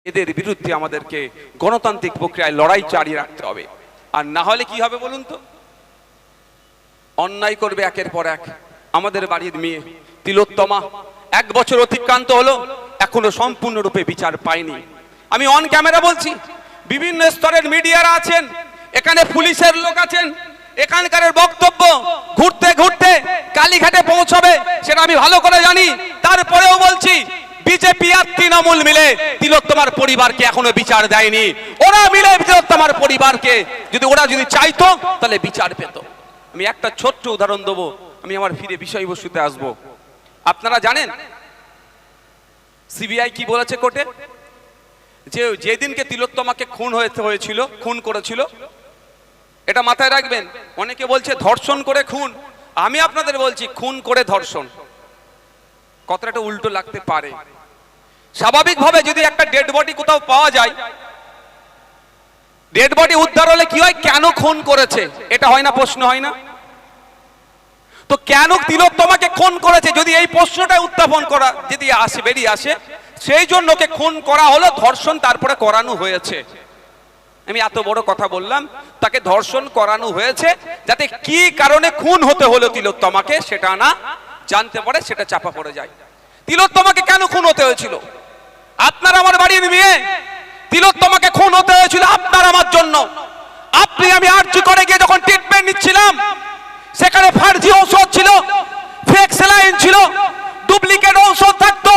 এদের বিরুদ্ধে আমাদেরকে গণতান্ত্রিক প্রক্রিয়ায় লড়াই চালিয়ে রাখতে হবে। আর না হলে কি হবে বলুন তো? অন্যায় করবে একের পর এক। আমাদের বাড়ির মেয়ে তিলোত্তমা 1 বছর অতিক্রান্ত হলো, এখনো সম্পূর্ণরূপে বিচার পায়নি। আমি অন ক্যামেরা বলছি, বিভিন্ন স্তরের মিডিয়ারা আছেন, এখানে পুলিশের লোক আছেন, এখানকার বক্তব্য ঘুরতে ঘুরতে কালীঘাটে পৌঁছবে সেটা আমি ভালো করে জানি। তারপরেও বলছি, বিজেপি আর তৃণমূল মিলে তিলোত্তমার পরিবারকে এখনো বিচার দেয়নি। ওরা মিলে তিলোত্তমার পরিবারকে ওরা যদি চাইতো তাহলে বিচার পেত। আমি একটা ছোট্ট উদাহরণ দেবো, আমি আমার ফিরে বিষয়বস্তুতে আসবো। আপনারা জানেন সিবিআই কি বলেছে কোর্টে? যে যেদিনকে তিলোত্তমাকে খুন করেছিল, এটা মাথায় রাখবেন। অনেকে বলছে ধর্ষণ করে খুন, আমি আপনাদের বলছি খুন করে ধর্ষণ। কথাটা উল্টো লাগতে পারে। স্বাভাবিকভাবে যদি একটা ডেড বডি কোথাও পাওয়া যায়, ডেড বডি উদ্ধার হলে কি হয়? কেন খুন করেছে এটা হয় না? প্রশ্ন হয় না? তো কেন তিলোত্তমাকে খুন করেছে যদি এই প্রশ্নটা উত্থাপন করা যদি বেরিয়ে আসে, সেই জন্য ওকে খুন করা হলো, ধর্ষণ তারপরে করানো হয়েছে। আমি এত বড় কথা বললাম, তাকে ধর্ষণ করানো হয়েছে যাতে কি কারণে খুন হতে হলো তিলোত্তমাকে সেটা না জানতে পারে, সেটা চাপা পড়ে যায়। তিলোত্তমাকে কেন খুন হতে হয়েছিল? আপনার আমার বাড়ির মেয়ে, তিলোত্তমাকে খুন হতে হয়েছিল আপনার আমার জন্য। আপনি আমি আরজি করে গিয়ে যখন ট্রিটমেন্ট নিচ্ছিলাম, সেখানে ফার্জি ঔষধ ছিল, ফেক স্যালাইন ছিল, ডুপ্লিকেট ঔষধ থাকতো।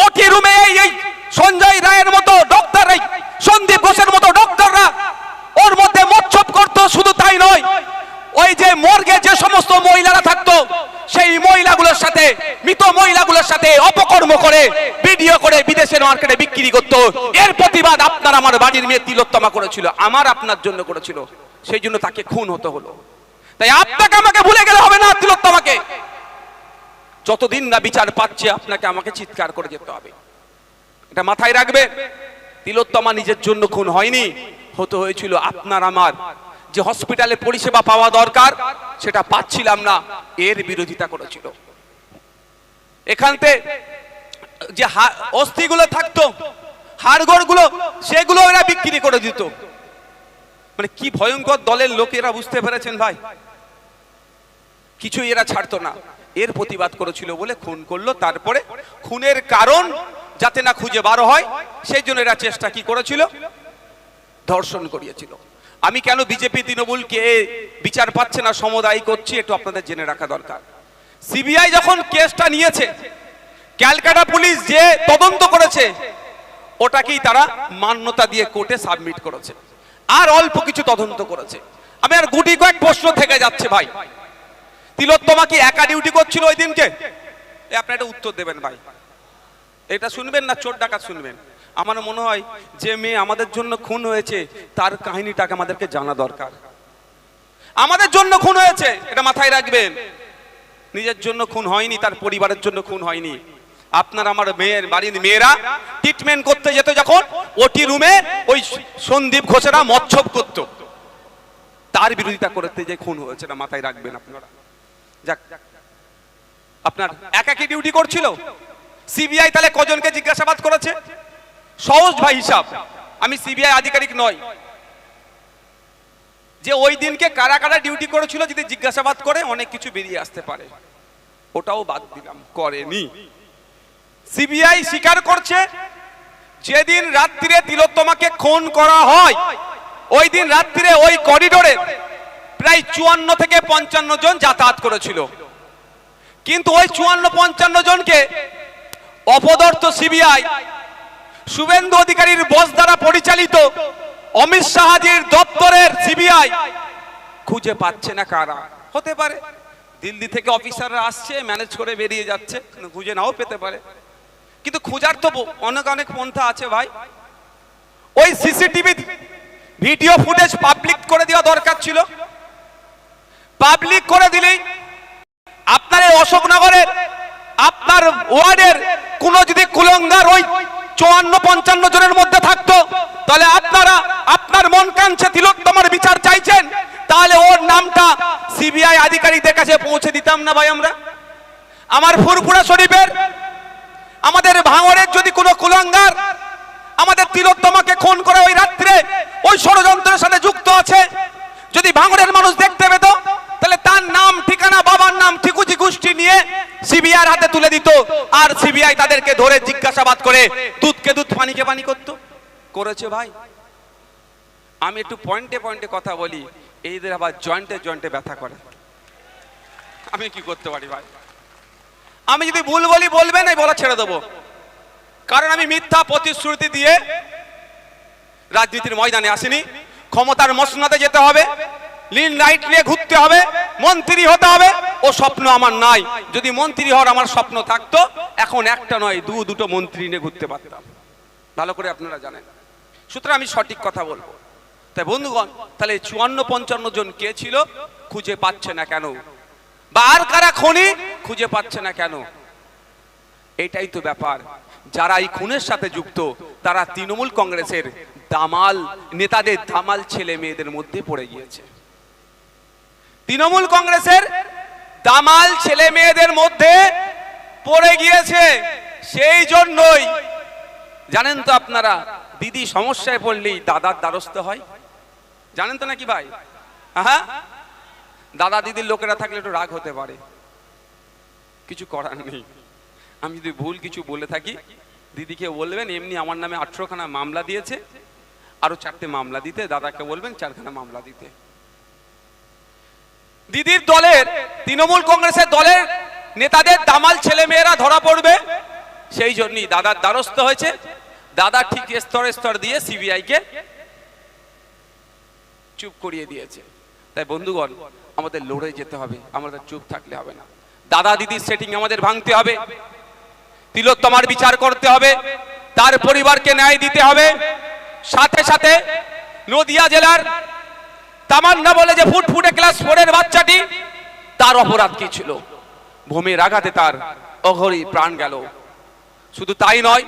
ওটি রুমে এই সঞ্জয় রায়ের মতো ডক্টর, এই সন্দীপ ঘোষের মতো ডক্টররা ওর মধ্যে মচ্ছব করতো। শুধু তাই নয়, ওই যে মর্গে যে সমস্ত মহিলারা থাকতো, সেই মহিলাগুলোর সাথে, মৃত মহিলাগুলোর সাথে অপকর্ম করে ভিডিও করে বিদেশের মার্কেটে বিক্রি করতো। এর প্রতিবাদ আপনার আমার বাড়ির মেয়ে তিলোত্তমা করেছিল, আমার আপনার জন্য করেছিল, সেই জন্য তাকে খুন হতে হলো। তাই আপনাকে আমাকে ভুলে গেলে হবে না। তিলোত্তমাকে যতদিন না বিচার পাচ্ছে, আপনাকে আমাকে চিৎকার করে যেতে হবে, এটা মাথায় রাখবে। তিলোত্তমা নিজের জন্য খুন হয়নি, হতে হয়েছিল আপনার আমার। যে হসপিটালে পরিষেবা পাওয়া দরকার সেটা পাচ্ছিলাম না, এর বিরোধিতা করেছিল। এখানতে যে অস্থিগুলো থাকতো, হাড়গোড়গুলো, সেগুলো এরা বিক্রি করে দিত। মানে কি ভয়ঙ্কর দলের লোকেরা, বুঝতে পেরেছেন ভাই? কিছুই এরা ছাড়তো না, এর প্রতিবাদ করেছিল বলে খুন করলো। তারপরে খুনের কারণ যাতে না খুঁজে বার হয়, সেই জন্য এরা চেষ্টা কি করেছিল? ধর্ষণ করিয়েছিল। আমি কেন বিজেপি তৃণমূলকে বিচার পাচ্ছে না সমদায়ী করছি, একটু আপনাদের জেনে রাখা দরকার। সিবিআই যখন কেসটা নিয়েছে, ক্যালকাটা পুলিশ যে তদন্ত করেছে, ওটাকেই তারা মান্যতা দিয়ে কোর্টে সাবমিট করেছে। আর অল্প কিছু তদন্ত করেছে। আমি আর গুটি কয়েক প্রশ্ন থেকে যাচ্ছে ভাই। তিলোত্তমা কি একা ডিউটি করছিল ওই দিনকে? আপনি একটা উত্তর দেবেন ভাই। এটা শুনবেন না চোর ডাকাত শুনবেন? আমার মনে হয় যে মেয়ে আমাদের জন্য খুন হয়েছে, তার কাহিনীটাকে আমাদেরকে জানা দরকার। আমাদের জন্য খুন হয়েছে, এটা মাথায় রাখবেন। নিজের জন্য খুন হয়নি, তার পরিবারের জন্য খুন হয়নি। আপনার আমার মেয়ের বাড়ির মেয়েরা ট্রিটমেন্ট করতে যেত, যখন ওটি রুমে ওই সন্দীপ ঘোষেরা মচ্ছব করত, তার বিরোধিতা করতে যে খুন হয়েছে, না মাথায় রাখবেন আপনারা। যাক, আপনার একাকি ডিউটি করছিল। সিবিআই তাহলে কজনকে জিজ্ঞাসাবাদ করেছে? সহজ ভাই হিসাব, আমি সিবিআই আধিকারিক নয়, যে ওই দিনকে কারা কারা ডিউটি করেছিল যদি জিজ্ঞাসাবাদ করে অনেক কিছু বেরিয়ে আসতে পারে। ওটাও বাদ দিলাম, করেনি। সিবিআই স্বীকার করছে যেদিন রাত্রিরে তিলোত্তমাকে খুন করা হয়, ওই দিন রাত্রিরে ওই করিডোরে প্রায় 54 থেকে 55 জন যাতায়াত করেছিল। কিন্তু ওই 54-55 জনকে অপদার্থ সিবিআই, শুভেন্দু অধিকারীর বস দ্বারা পরিচালিত অমিত শাহজির দপ্তরের সিবিআই খুঁজে পাচ্ছে না। কারা হতে পারে? দিল্লি থেকে অফিসাররা আসছে, ম্যানেজ করে বেরিয়ে যাচ্ছে, খুঁজে নাও পেতে পারে। কিন্তু খোঁজার তো অনেক পন্থা আছে ভাই। ওই সিসিটিভি ভিডিও ফুটেজ পাবলিক করে দেওয়া দরকার ছিল। পাবলিক করে দিলেই আপনার এই অশোকনগরের, আপনার ওয়ার্ডের কোন যদি কুলঙ্গার ওই 54-55 জনের মধ্যে থাকতো, তাহলে আপনার মন কাঁদছে, তিলোত্তমার বিচার চাইছেন, তাহলে ওর নামটা সিবিআই আধিকারিকদের কাছে পৌঁছে দিতাম না ভাই আমরা? আমার ফুরফুরা শরীফের, আমাদের ভাঙড়ের যদি কোনো কুলঙ্গার আমাদের তিলোত্তমাকে খুন করে ওই রাত্রে ওই ষড়যন্ত্রের সাথে যুক্ত আছে। যদি ভাঙড়ের মানুষ দেখতে পেত তাহলে তার নাম ঠিকানা বাবার নাম ঠিকুজি গোষ্ঠী নিয়ে সিবিআইর হাতে তুলে দিত, আর সিবিআই তাদেরকে ধরে জিজ্ঞাসাবাদ করে দুধকে দুধ পানিকে পানি করতো। করেছে ভাই। আমি একটু পয়েন্টে পয়েন্টে কথা বলি, এইদের আবার জয়েন্টে জয়েন্টে ব্যথা করে। আমি কি করতে পারি ভাই? আমি যদি ভুল বলি বলবেন, এই বলা ছেড়ে দেবো, কারণ আমি মিথ্যা প্রতিশ্রুতি দিয়ে রাজনীতির ময়দানে আসিনি। ক্ষমতার মসনদে যেতে হবে, লিন লাইট নিয়ে ঘুরতে হবে, মন্ত্রী হতে হবে, ও স্বপ্ন আমার নাই। যদি মন্ত্রী হওয়ার আমার স্বপ্ন থাকতো এখন একটা নয় দুটো মন্ত্রী নিয়ে ঘুরতে পারতাম, ভালো করে আপনারা জানেন। সুতরাং আমি সঠিক কথা বলবো। তাই বন্ধুগণ, তাহলে 54-55 জন কে ছিল, খুঁজে পাচ্ছে না কেন? বা আর কারা খুনি খুঁজে পাচ্ছে না কেন? এটাই তো ব্যাপার। যারা এই খুনের সাথে যুক্ত তারা তৃণমূল কংগ্রেসের দামাল নেতাদের দামাল ছেলে মেয়েদের মধ্যে পড়ে গিয়েছে। তৃণমূল কংগ্রেসের দামাল ছেলে মেয়েদের মধ্যে পড়ে গিয়েছে। সেই জন্যই জানেন তো আপনারা, দিদি সমস্যায় পড়লেই দাদার দ্বারস্থ হয়, জানেন তো নাকি ভাই? হ্যাঁ, দাদা দিদির লোকেরা থাকলে একটু রাগ হতে পারে, কিছু করার নেই। আমি যদি ভুল কিছু বলে থাকি দিদিকে বলবেন, এমনি আমার নামে 18খানা মামলা দিয়েছে, আরো 4টে মামলা দিতে, দাদাকে বলবেন 4খানা মামলা দিতে। দিদির দলের তৃণমূল কংগ্রেসের দলের নেতাদের দামাল ছেলে মেয়েরা ধরা পড়বে, সেই জন্যই দাদার দ্বারস্থ হয়েছে। দাদা ঠিক স্তরে স্তর দিয়ে সিবিআই কে চুপ করিয়ে দিয়েছে। তাই বন্ধুগণ, আমাদের লড়ে যেতে হবে, আমাদের চুপ থাকলে হবে না। দাদা দিদির সেটিং আমাদের ভাঙতে হবে, তিলোত্তমার বিচার করতে হবে, তার পরিবারকে ন্যায় দিতে হবে। সাথে সাথে নদিয়া জেলার তামান্না বলে যে ফুটফুটে ক্লাস 4-এর বাচ্চাটি, তার অপরাধ কি ছিল? ভূমির আঘাতে তার অঘরি প্রাণ গেল। শুধু তাই নয়,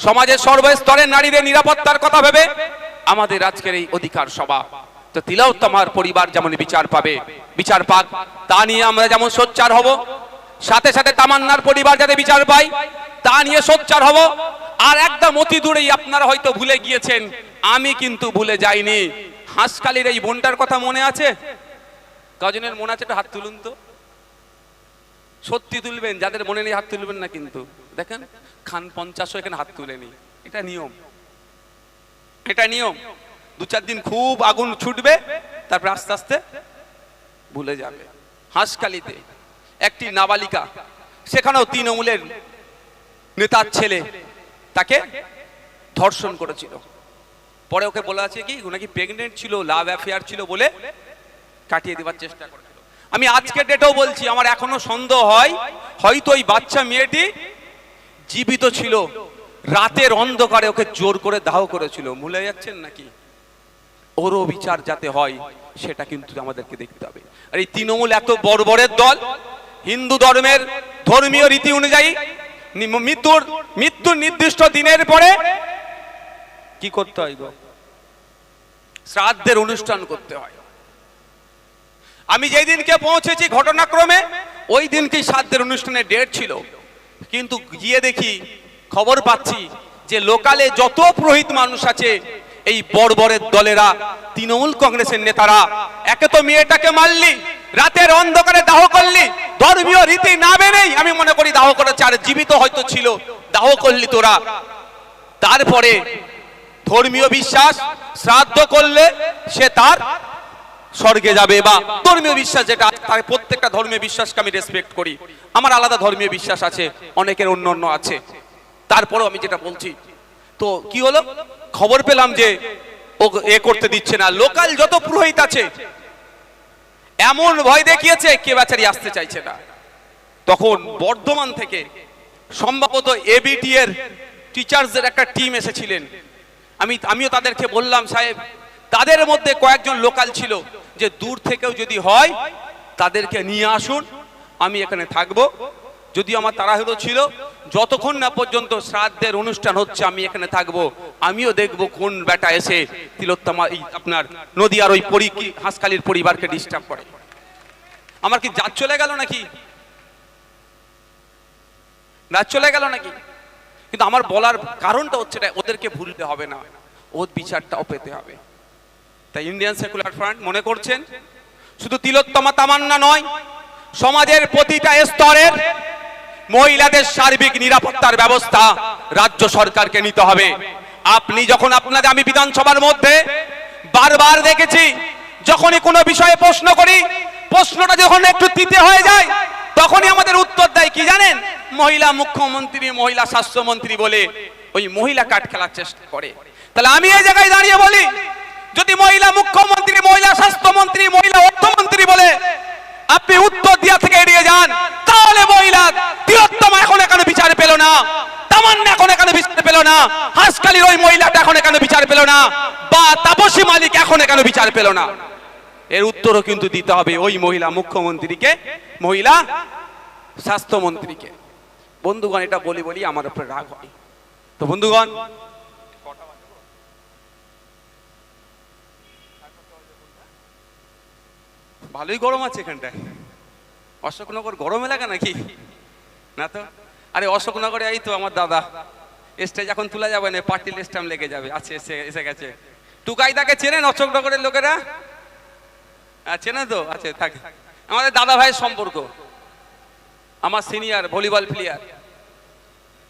সমাজের সর্বস্তরের নারীদের নিরাপত্তার কথা ভেবে আমাদের আজকের এই অধিকার সভা। তো তিলোত্তমার পরিবার যেমন বিচার পাবে, বিচার পাক, তা নিয়ে আমরা যেমন সোচ্চার হব, সাথে সাথে তামান্নার পরিবার যাতে বিচার পায় তা নিয়ে সোচ্চার হব। আর একদম অতি দূরেই আপনারা হয়তো ভুলে গিয়েছেন, আমি কিন্তু ভুলে যাইনি। হাঁসখালির এই বোনটার কথা মনে আছে? কজনের মনে আছে? হাত তুলুন তো, সত্যি তুলবেন, যাদের মনে নেই হাত তুলবেন না। কিন্তু দেখেন, খান 50 এখানে হাত তুলেনি। এটা নিয়ম, এটা নিয়ম। 2-4 দিন খুব আগুন ছুটবে, তারপর আস্তে আস্তে ভুলে যাবে। হাঁসখালিতে একটি নাবালিকা, সেখানেও তৃণমূলের নেতার ছেলে তাকে ধর্ষণ করেছিল। পরে ওকে বলা আছে কি নাকি প্রেগনেন্ট ছিল, লাভ অ্যাফেয়ার ছিল বলে কাটিয়ে দেওয়ার চেষ্টা করেছিল। আমি আজকের ডেটেও বলছি, আমার এখনো সন্দেহ হয় হয়তো ওই বাচ্চা মেয়েটি জীবিত ছিল, রাতের অন্ধকারে ওকে জোর করে দাহ করেছিল। ভুলে যাচ্ছেন নাকি? ওরও বিচার যাতে হয় সেটা কিন্তু আমাদেরকে দেখতে হবে। আর এই তৃণমূল এত বর্বরের দল, হিন্দু ধর্মের ধর্মীয় রীতি অনুযায়ী মৃত্যুর নির্দিষ্ট দিনের পরে কি করতে হয় গো? শ্রাদ্ধের অনুষ্ঠান করতে হয়। আমি যেই দিনকে পৌঁছেছি ঘটনাক্রমে ওই দিনকেই শ্রাদ্ধের অনুষ্ঠানের ডেট ছিল, কিন্তু গিয়ে দেখি, খবর পাচ্ছি যে লোকালে যত পুরোহিত মানুষ আছে, এই বর্বরের দলেরা, তৃণমূল কংগ্রেসের নেতারা, একে তো মেয়েটাকে মারলি, রাতের অন্ধকারে দাহ করলি, ধর্মীয় রীতি না মেনেই আমি মনে করি দাহ করেছে, আর জীবিত হয়তো ছিল, দাহ করলি তোরা। তারপরে ধর্মীয় বিশ্বাস, শ্রাদ্ধ করলে সে তার স্বর্গে যাবে, বা ধর্মীয় বিশ্বাস যেটা, তার প্রত্যেকটা ধর্মীয় বিশ্বাসকে আমি রেসপেক্ট করি। আমার আলাদা ধর্মীয় বিশ্বাস আছে, অনেকের অন্য অন্য আছে। তারপরেও আমি যেটা বলছি, তো কি হলো, খবর পেলাম যে ও এ করতে দিচ্ছে না। লোকাল যত পুরোহিত আছে এমন ভয় দেখিয়েছে, কে বেচারি আসতে চাইছে না। তখন বর্ধমান থেকে সম্ভবত এবিটি এর টিচার্সদের একটা টিম এসেছিলেন। আমিও তাদেরকে বললাম, সাহেব, তাদের মধ্যে কয়েকজন লোকাল ছিল যে দূর থেকেও যদি হয় তাদেরকে নিয়ে আসুন, আমি এখানে থাকবো। যদি আমার তাড়াহুড়ো ছিল, যতক্ষণ না পর্যন্ত শ্রাদ্ধের অনুষ্ঠান হচ্ছে আমি এখানে থাকবো, আমিও দেখবো কোন বেটা এসে তিলোত্তমা আপনার নদিয়ার ওই হাঁসখালির পরিবারকে ডিস্টার্ব করে। আমার কি জাত চলে গেল নাকি? রাত চলে গেল নাকি? কিন্তু আমার বলার কারণটা হচ্ছে এটা, ওদেরকে ভুলতে হবে না, ওর বিচারটাও পেতে হবে। তাই ইন্ডিয়ান সেকুলার ফ্রন্ট মনে করছেন শুধু তিলোত্তমা তামান্না নয়, সমাজের প্রতিটা স্তরের মহিলাদের সার্বিক নিরাপত্তার ব্যবস্থা রাজ্য সরকারকে নিতে হবে। আপনি যখন আপনাদের, আমি বিধানসভার মধ্যে বারবার দেখেছি, যখনই কোনো বিষয়ে প্রশ্ন করি, প্রশ্নটা যখন একটু তিতে হয়ে যায়, তখনই আমাদের উত্তর দেয় কি জানেন, মহিলা মুখ্যমন্ত্রী, মহিলা স্বাস্থ্যমন্ত্রী বলে ওই মহিলা কাট খেলার চেষ্টা করে। তাহলে আমি এই জায়গায় দাঁড়িয়ে বলি, যদি মহিলা মুখ্যমন্ত্রী, মহিলা স্বাস্থ্যমন্ত্রী, মহিলা অর্থমন্ত্রী বলে আপনি উত্তর দিয়া থেকে এড়িয়ে যান, তাহলে মহিলা তিলোত্তমা এখন এখানে বিচার পেল না, তামান্না এখন এখানে বিচার পেল না, হাসখালির ওই মহিলাটা এখন এখানে বিচার পেল না, বা তাপসী মালিক এখন এখানে বিচার পেল না। এর উত্তরও কিন্তু দিতে হবে ওই মহিলা মুখ্যমন্ত্রীকে, মহিলা স্বাস্থ্যমন্ত্রীকে। বন্ধুগণ, এটা বলি বলি আমার উপরে রাগ হয়। তো বন্ধুগণ, ভালোই গরম আছে এখানটায়। অশোকনগর গরম এলাকা নাকি? না তো। আরে অশোকনগরে এই তো আমার দাদা, স্টেজ এখন তোলা যাবে না, পার্টির স্ট্যাম্প লেগে যাবে। আছে, এসে গেছে। টুকাইদাকে চেনেন অশোকনগরের লোকেরা? চেনেন তো? আছে, থাকে। আমাদের দাদা ভাইয়ের সম্পর্ক, আমার সিনিয়র ভলিবল প্লেয়ার।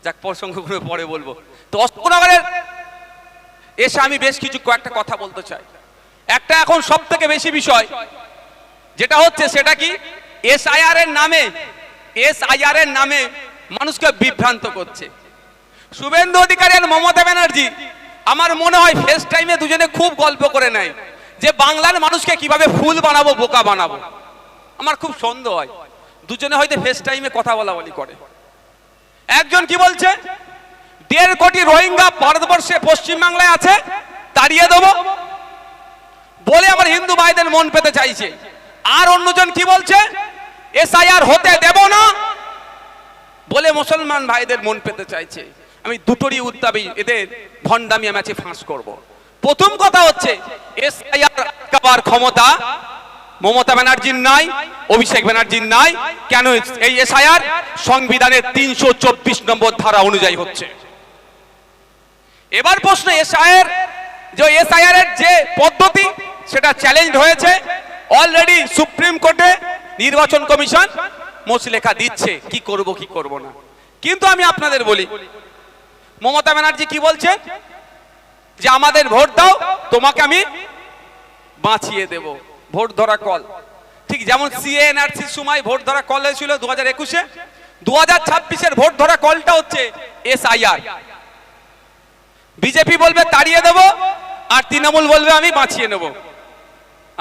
যাক, প্রসঙ্গগুলো পরে বলবো। তো অশোকনগরের এসে আমি বেশ কিছু কয়েকটা কথা বলতে চাই। একটা এখন সব থেকে বেশি বিষয় যেটা হচ্ছে, সেটা কি, এসআইআর এর নামে মানুষকে বিভ্রান্ত করছে। শুভেন্দু অধিকারী আর মমতা ব্যানার্জি আমার মনে হয় ফেস টাইমে দুজনে খুব গল্প করে নেয় যে বাংলার মানুষকে কিভাবে ফুল বানাবো, বোকা বানাবো। আমার খুব সন্দেহ হয় দুজনে হয়তো ফেস টাইমে কথা বলা করে। একজন কি বলছে, 1.5 কোটি রোহিঙ্গা ভারতবর্ষে পশ্চিমবাংলায় আছে, তাড়িয়ে দেবো বলে আমার হিন্দু ভাইদের মন পেতে চাইছে। আর অন্যজন কি বলছে, এসআইআর হতে দেব না বলে মুসলমান ভাইদের মন পেতে চাইছে। আমি দুটোরই উত্তাপে এদের ভণ্ডামি আমি ফাঁস করব। প্রথম কথা হচ্ছে, এসআইআর আটকাবার ক্ষমতা মমতা ব্যানার্জির নাই, অভিষেক ব্যানার্জির নাই। কেন? এই এসআইআর সংবিধানের 324 নম্বর ধারা অনুযায়ী হচ্ছে। এবার প্রশ্ন, এসআইআর এর যে পদ্ধতি সেটা চ্যালেঞ্জ হয়েছে অলরেডি সুপ্রিম কোর্টে। নির্বাচন কমিশন মসলেখা দিচ্ছে কি করব না। কিন্তু আমি আপনাদের বলি, মমতা ব্যানার্জি কি বলছে, যে আমাদের ভোট দাও, তোমাকে আমি বাঁচিয়ে দেব। ভোট ধরা কল, ঠিক যেমন সিএনআরসির সময় ভোট ধরা কল হয়েছিল 2021-এ, 2026-এর ভোট ধরা কলটা হচ্ছে এসআইআর। বিজেপি বলবে তাড়িয়ে দেব, আর তৃণমূল বলবে আমি বাঁচিয়ে নেব।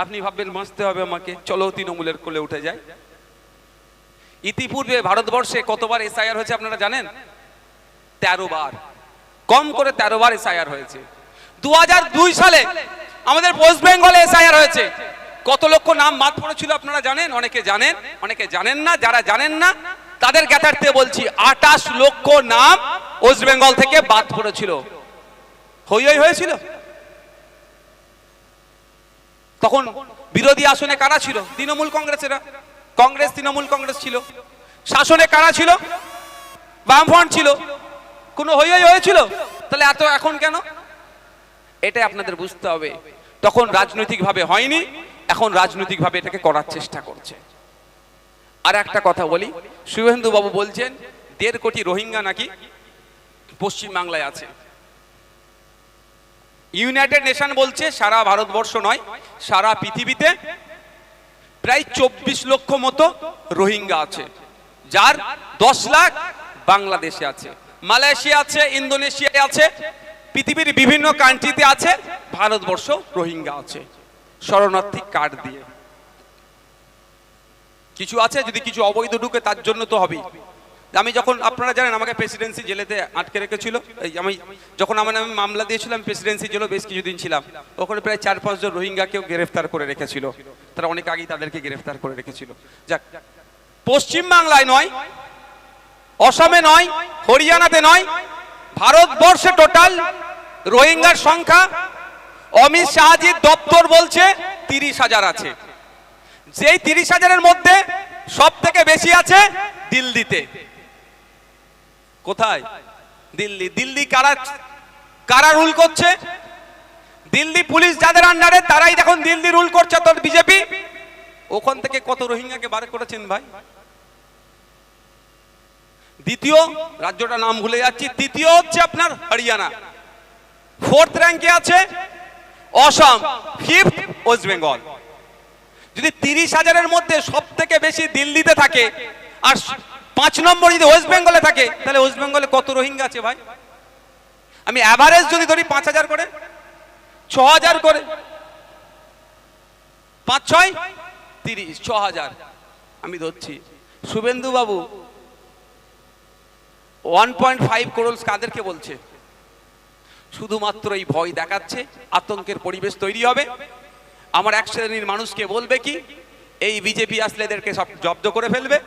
আপনি ভাববেন বাঁচতে হবে আমাকে, চলো তৃণমূলের কোলে উঠে যায়। ইতিপূর্বে ভারতবর্ষে কতবার এসআইআর হয়েছে আপনারা জানেন? 13 বার, কম করে 13 বার এসআইআর হয়েছে। 2002 সালে আমাদের ওয়েস্ট বেঙ্গলে এসআইআর হয়েছে। কত লক্ষ নাম বাদ পড়েছিল আপনারা জানেন? অনেকে জানেন, অনেকে জানেন না। যারা জানেন না তাদের জ্ঞাতার্থে বলছি, 28 লক্ষ নাম ওয়েস্ট বেঙ্গল থেকে বাদ পড়েছিল। হয়েছিল। তখন বিরোধী আসনে কারা ছিল? তৃণমূল কংগ্রেসেরা। কংগ্রেস, তৃণমূল কংগ্রেস ছিল। শাসনে কারা ছিল? বামফ্রন্ট ছিল। কোনো হয়েছিল? তাহলে এত এখন কেন? এটাই আপনাদের বুঝতে হবে। তখন রাজনৈতিকভাবে হয়নি, এখন রাজনৈতিকভাবে এটাকে করার চেষ্টা করছে। আর একটা কথা বলি, শুভেন্দু বাবু বলছেন 1.5 কোটি রোহিঙ্গা নাকি পশ্চিমবাংলায় আছে। ইউনাইটেড নেশন বলছে সারা ভারতবর্ষ নয়, সারা পৃথিবীতে প্রায় 24 লক্ষ মতো রোহিঙ্গা আছে, যার 10 লাখ বাংলাদেশে আছে, মালয়েশিয়া আছে, ইন্দোনেশিয়ায় আছে, পৃথিবীর বিভিন্ন কান্ট্রিতে আছে। ভারতবর্ষ রোহিঙ্গা আছে শরণার্থী কার্ড দিয়ে। কিছু আছে, যদি কিছু অবৈধ ঢুকে তার জন্য তো হবেই। আমি যখন, আপনারা জানেন আমাকে প্রেসিডেন্সি জেলেতে আটকে রেখেছিল। আমি যখন আমি মামলা দিয়েছিলাম প্রেসিডেন্সি জেলে বেশ কিছুদিন ছিলাম। ওখানে প্রায় 4-5 জন রোহিঙ্গাকেও গ্রেফতার করে রেখেছিল। তারা অনেক আগেই তাদেরকে গ্রেফতার করে রেখেছিল। যাক, পশ্চিমবাংলায় নয়, অসমে নয়, হরিয়ানাতে নয়, ভারতবর্ষে টোটাল রোহিঙ্গার সংখ্যা অমিত শাহজির দপ্তর বলছে 30,000 আছে। যেই 30,000-এর মধ্যে সব থেকে বেশি আছে দিল্লিতে। কোথায়? দিল্লি দিল্লি কারা কারা রুল করছে? দিল্লি পুলিশ যাদের আন্ডারে তারাই এখন দিল্লি রুল করছে। তো বিজেপি ওখান থেকে কত রোহিঙ্গাকে বার করেছেন ভাই। দ্বিতীয় রাজ্যটা নাম ভুলে যাচ্ছি, তৃতীয় হচ্ছে আপনার হরিয়ানা, ফোর্থ র্যাঙ্কে আছে অসম, ফিফথ ওয়েস্ট বেঙ্গল। যদি 30,000-এর মধ্যে সব থেকে বেশি দিল্লিতে থাকে আর 5 নম্বর যদি ওয়েস্ট বেঙ্গলে থাকে, তাহলে ওয়েস্ট বেঙ্গলে কত রোহিঙ্গা আছে ভাই? আমি অ্যাভারেজ যদি ধরি 5,000 করে, 6,000 করে, 5-6 30, 6,000 আমি ধরছি। শুভেন্দু বাবু 1.5 করোড় কাদেরকে বলছে? শুধুমাত্র এই ভয় দেখাচ্ছে, আতঙ্কের পরিবেশ তৈরি হবে। আমার এক শ্রেণীর মানুষকে বলবে কি এই বিজেপি আসলে এদেরকে সব জব্দ করে ফেলবে,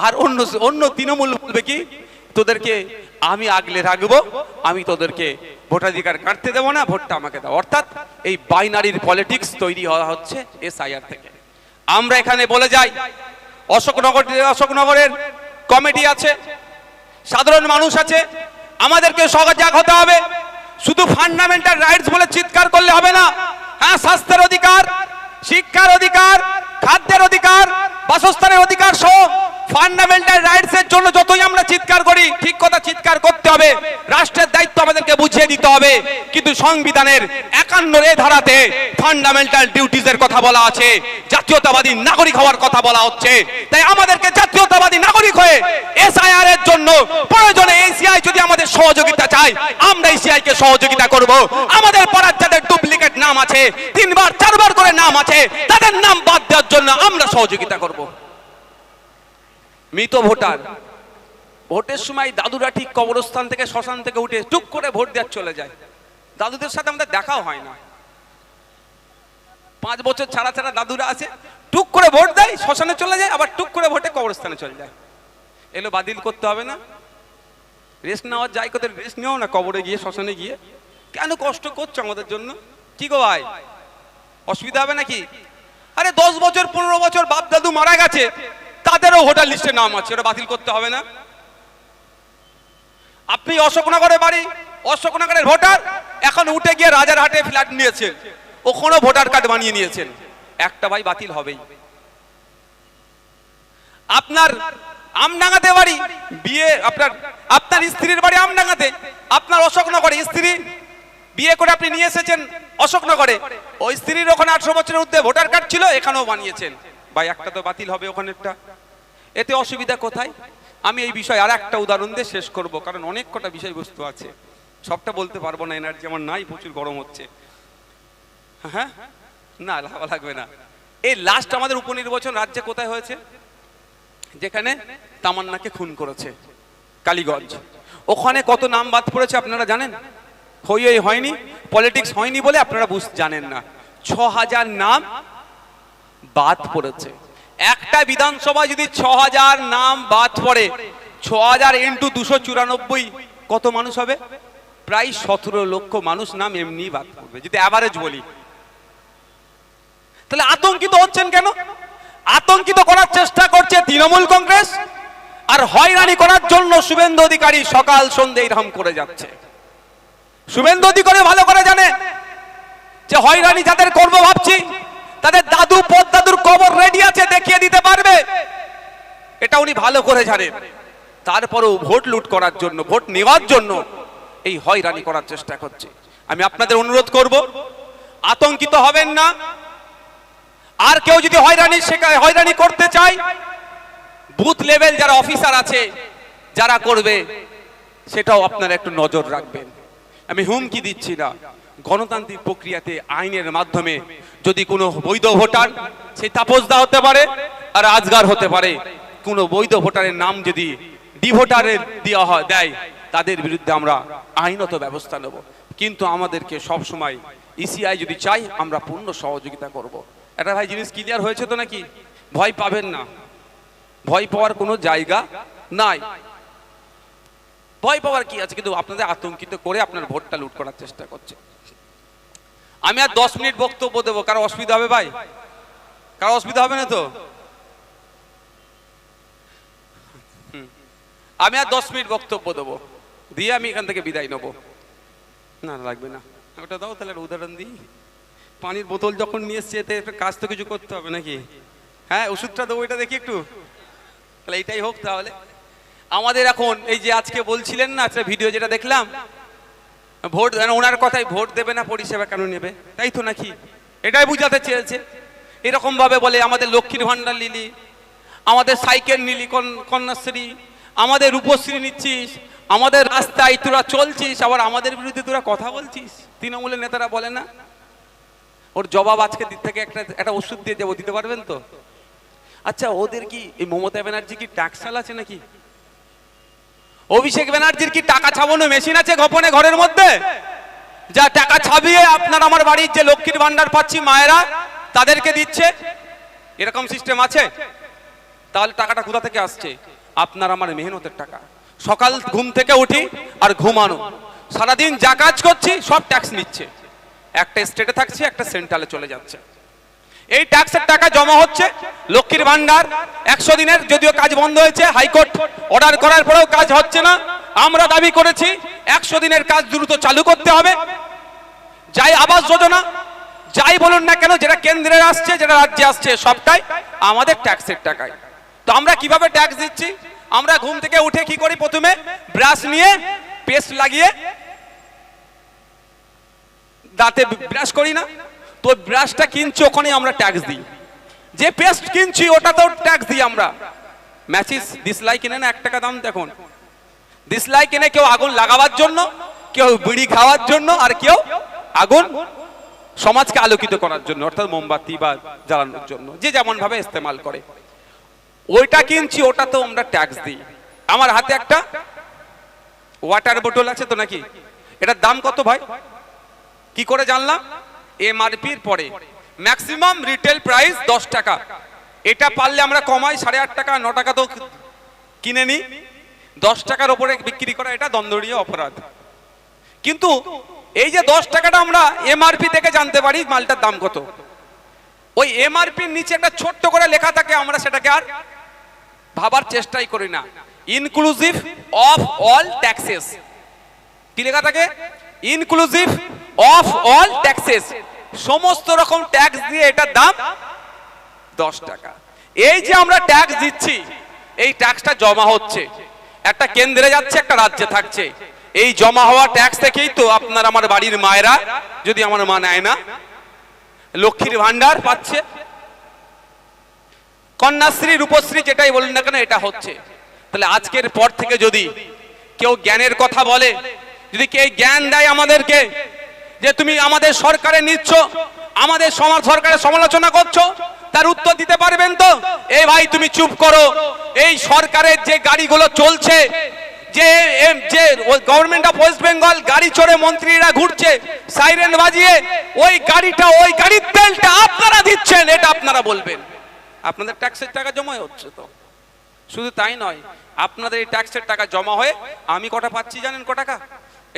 আর অন্য তৃণমূল বলবে কি তোদেরকে আমি আগলে রাখবো, আমি তোদেরকে ভোটাধিকার কাটতে দেবো না, ভোটটা আমাকে দাও। অর্থাৎ এই বাইনারির পলিটিক্স তৈরি হওয়া হচ্ছে এসআইআর থেকে। আমরা এখানে বলে যাই, অশোকনগরের কমিটি আছে, সাধারণ মানুষ আছে, আমাদেরকে সজাগ হতে হবে। শুধু ফান্ডামেন্টাল রাইটস বলে চিৎকার করলে হবে না। হ্যাঁ, স্বাস্থ্যের অধিকার, শিক্ষার অধিকার, খাদ্যের অধিকার, বাসস্থানের অধিকার সহ ফান্ডামেন্টাল রাইটস এর জন্য যতই আমরা চিৎকার করি, ঠিক কথা চিৎকার করতে হবে। রাষ্ট্রের দায়িত্ব আমাদেরকে বুঝিয়ে দিতে হবে। কিন্তু সংবিধানের 51 ধারাতে ফান্ডামেন্টাল ডিউটিজ এর কথা বলা আছে, জাতীয়তাবাদী নাগরিক হওয়ার কথা বলা হচ্ছে। তাই আমাদেরকে জাতীয়তাবাদী নাগরিক হয়ে এসআইআর এর জন্য প্রয়োজনে এসিআই যদি আমাদের সহযোগিতা চায়, আমরা এসিআই কে সহযোগিতা করব। আমাদের পাড়ার যাদের ডুপ্লিকেট নাম আছে, 3বার 4বার করে নাম আছে, তাদের নাম বাদ দেওয়ার জন্য আমরা সহযোগিতা করব। মৃত ভোটার, ভোটের সময় দাদুরা ঠিক কবরস্থান থেকে শ্মশান থেকে উঠে টুক করে ভোট দেওয়ার চলে যায়। দাদুদের সাথে আমাদের দেখাও হয় না। 5 বছর ছাড়া ছাড়া দাদুরা আছে, টুক করে ভোট দেয়, শ্মশানে চলে যায়, আবার টুক করে ভোটে কবরস্থানে চলে যায়। এলো বাতিল করতে হবে না? রেস্ট নেওয়ার যাই কোথায় রেস্ট নেও না, কবরে গিয়ে শ্মশানে গিয়ে। কেন কষ্ট করছো আমাদের জন্য? কি গো ভাই, অসুবিধা হবে নাকি? আরে 10 বছর 15 বছর বাপ দাদু মারা গেছে, তাদেরও ভোটার লিস্টে নাম আছে, ওটা বাতিল করতে হবে না? আপনি অশোকনগরে বাড়ি, অশোকনগরের ভোটার, এখন উঠে গিয়ে রাজারহাটে ফ্ল্যাট নিয়েছেন, ওখানেও ভোটার কার্ড বানিয়ে নিয়েছেন, একটা ভাই বাতিল হবেই। আপনার আমডাঙ্গাতে বাড়ি, বিয়ে আপনার স্ত্রীর বাড়ি আমডাঙ্গাতে, আপনার অশোকনগরে স্ত্রী বিয়ে করে আপনি নিয়ে এসেছেন অশোকনগরে, ওই স্ত্রীর ওখানে 18 বছরের ঊর্ধ্বে ভোটার কার্ড ছিল, এখানেও বানিয়েছেন, ভাই একটা তো বাতিল হবে ওখানে একটা। এতে অসুবিধা কোথায়? আমি এই বিষয়ে আর একটা উদাহরণ দিয়ে শেষ করব, কারণ অনেক কটা বিষয়বস্তু আছে, সবটা বলতে পারবো না, এনার্জি আমার নাই, প্রচুর গরম হচ্ছে। হ্যাঁ না, লাগবে না। এই লাস্ট আমাদের উপনির্বাচন রাজ্যে কোথায় হয়েছে? যেখানে তামান্নাকে খুন করেছে, কালীগঞ্জ। ওখানে কত নাম বাদ পড়েছে আপনারা জানেন? হয়নি, পলিটিক্স হয়নি বলে আপনারা জানেন না। 6,000 নাম বাদ পড়েছে। একটা বিধানসভায় যদি 6,000 নাম বাদ পড়ে, 6,000 ইন্টু 294 কত মানুষ হবে? প্রায় 17 লক্ষ মানুষ নাম এমনি বাদ পড়বে, যদি অ্যাভারেজ বলি। তাহলে আতঙ্কিত হচ্ছেন কেন? আতঙ্কিত করার চেষ্টা করছে তৃণমূল কংগ্রেস, আর হয়রানি করার জন্য শুভেন্দু অধিকারী সকাল সন্ধ্যে এরকম করে যাচ্ছে। শুভেন্দু অধিকারী ভালো করে জানে যে হয়রানি যাদের করবো ভাবছি, তাদের দাদু পদ্দাদুর কবর রেডি আছে, দেখিয়ে দিতে পারবে, এটা উনি ভালো করে জানেন। তারপরেও ভোট লুট করার জন্য, ভোট নেওয়ার জন্য এই হয়রানি করার চেষ্টা করছে। আমি আপনাদের অনুরোধ করব, আতঙ্কিত হবেন না। আর কেউ যদি হয়রানি করতে চায়, বুথ লেভেল যারা অফিসার আছে যারা করবে, সেটাও আপনারা একটু নজর রাখবেন। আমি হুমকি দিচ্ছি না, গণতান্ত্রিক প্রক্রিয়াতে আইনের মাধ্যমে যদি কোনো বৈধ ভোটার, সেই তাপসদা হতে পারে আর আজগার হতে পারে, কোনো বৈধ ভোটারের নাম যদি ডিভোটারের দেয়, তাদের বিরুদ্ধে আমরা আইনত ব্যবস্থা নেব। কিন্তু আমাদেরকে সব সময় ইসিআই যদি চাই, আমরা পূর্ণ সহযোগিতা করব। এটা ভাই জিনিস ক্লিয়ার হয়েছে তো নাকি? ভয় পাবেন না, ভয় পাওয়ার কোনো জায়গা নাই। ভয় পাওয়ার কি আছে? কিন্তু আপনাদের আতঙ্কিত করে আপনার ভোটটা লুট করার চেষ্টা করছে। আমি আর 10 মিনিট বক্তব্য দেবো, কারো অসুবিধা হবে ভাই? কারো অসুবিধা হবে না তো? আমি আর 10 মিনিট বক্তব্য দেবো, দিয়ে আমি এখান থেকে বিদায় নেবো। না লাগবে না, ওটা দাও তাহলে একটা উদাহরণ দিই। পানির বোতল যখন নিয়ে এসছে এতে একটা কাজ তো কিছু করতে হবে নাকি? হ্যাঁ, ওষুধটা দেবো, এটা দেখি একটু, তাহলে এইটাই হোক। তাহলে আমাদের এখন এই যে আজকে বলছিলেন না, আচ্ছা ভিডিও যেটা দেখলাম, ভোট ওনার কথাই ভোট দেবে না পরিষেবা কেন নেবে, তাই তো নাকি? এটাই বুঝাতে চেয়েছে। এরকম ভাবে বলে আমাদের লক্ষ্মীর ভান্ডার নিলি, আমাদের সাইকেল নিলি, কন্যাশ্রী, আমাদের রূপশ্রী নিচ্ছিস, আমাদের রাস্তায় তোরা চলছিস, আবার আমাদের বিরুদ্ধে তোরা কথা বলছিস। তৃণমূলের নেতারা বলে না, ওর জবাব আজকে দিক থেকে একটা ওষুধ দিয়ে যাবো, দিতে পারবেন তো? আচ্ছা, ওদের কি এই মমতা ব্যানার্জি কি ট্যাক্সাল আছে নাকি? অভিষেক ব্যানার্জির কি টাকা ছাপানো মেশিন আছে গোপনে ঘরের মধ্যে, যা টাকা ছাপিয়ে আপনার আমার বাড়ির যে লক্ষ্মীর ভান্ডার পাচ্ছি মায়েরা তাদেরকে দিচ্ছে? এরকম সিস্টেম আছে? তাহলে টাকাটা কোথা থেকে আসছে? আপনার আমার মেহনতের টাকা। সকাল ঘুম থেকে উঠি আর ঘুমানো, সারাদিন যা কাজ করছি সব ট্যাক্স নিচ্ছে। একটা স্টেটে থাকছে, একটা সেন্ট্রালে চলে যাচ্ছে। এই ট্যাক্সের টাকা জমা হচ্ছে লক্ষ্মীর ভান্ডার 100 দিনের, যদিও কাজ বন্ধ হয়েছে, হাইকোর্ট অর্ডার করার পরেও কাজ হচ্ছে না। আমরা দাবি করেছি 100 দিনের কাজ দ্রুত চালু করতে হবে। যাই আবাস যোজনা, যাই বলুন না কেন, যেটা কেন্দ্রের আসছে, যেটা রাজ্যে আসছে, সবটাই আমাদের ট্যাক্সের টাকায়। তো আমরা কিভাবে ট্যাক্স দিচ্ছি? আমরা ঘুম থেকে উঠে কি করি? প্রথমে ব্রাশ নিয়ে পেস্ট লাগিয়ে দাঁতে ব্রাশ করি না? তো ব্রাশটা কিনছি, ওখানে আমরা ট্যাক্স দিই। যে পেস্ট কিনছি ওটাতেও ট্যাক্স দিই আমরা। ম্যাচিস দিসলাই কিনে না 1 টাকা দাম, দেখুন দিসলাই কিনে কেউ আগুন লাগাবার জন্য, কেউ বিড়ি খাওয়ার জন্য, আর কেউ আগুন সমাজকে আলোকিত করার জন্য, অর্থাৎ মোমবাতি বা জ্বালানোর জন্য, যে যেমন ভাবে ইস্তেমাল করে। ওইটা কিনছি, ওটাতেও আমরা ট্যাক্স দিই। আমার হাতে একটা ওয়াটার বোতল আছে তো নাকি, এটার দাম কত ভাই? কি করে জানলাম? এমআরপির পরে ম্যাক্সিমাম রিটেল প্রাইস 10 টাকা। এটা পারলে আমরা কমাই 8.5 টাকা, 9 টাকা তো কিনে নি। 10 টাকার উপরে বিক্রি করা এটা দণ্ডনীয় অপরাধ। কিন্তু এই যে 10 টাকাটা আমরা এমআরপি থেকে জানতে পারি মালটার দাম কত, ওই এমআরপির নিচে একটা ছোট্ট করে লেখা থাকে, আমরা সেটাকে আর ভাবার চেষ্টাই করি না। Inclusive of all taxes. কি লেখা থাকে? ইনক্লুসিভ অফ অল ট্যাক্সেস, সমস্ত রকম ট্যাক্স দিয়ে এটার দাম 10 টাকা। এই যে আমরা ট্যাক্স দিচ্ছি, এই ট্যাক্সটা জমা হচ্ছে, একটা কেন্দ্রে যাচ্ছে, একটা রাজ্যে থাকছে। এই জমা হওয়া ট্যাক্স থেকেই তো আপনার আমার বাড়ির মায়েরা, যদি আমার মা নেয় না, লক্ষ্মীর ভান্ডার পাচ্ছে, কন্যাশ্রী, রূপশ্রী, যেটাই বলুন না কেন, এটা হচ্ছে। তাহলে আজকের পর থেকে যদি কেউ জ্ঞানের কথা বলে, যদি কেউ জ্ঞান দেয় আমাদেরকে যে তুমি আমাদের সরকারে নিচ্ছ, আমাদের সরকারের সমালোচনা করছো, তার উত্তর দিতে পারবেন তো? এই ভাই তুমি চুপ করো। এই সরকারের যে গাড়িগুলো চলছে, যে গভর্নমেন্ট অফ ওয়েস্ট বেঙ্গল গাড়ি চড়ে মন্ত্রীরা ঘুরছে সাইরেন বাজিয়ে, ওই গাড়িটা, ওই গাড়ির তেলটা আপনারা দিচ্ছেন, এটা আপনারা বলবেন। আপনাদের ট্যাক্সের টাকা জমা হচ্ছে তো। শুধু তাই নয়, আপনাদের এই ট্যাক্সের টাকা জমা হয়ে আমি কটা পাচ্ছি জানেন? ক টাকা?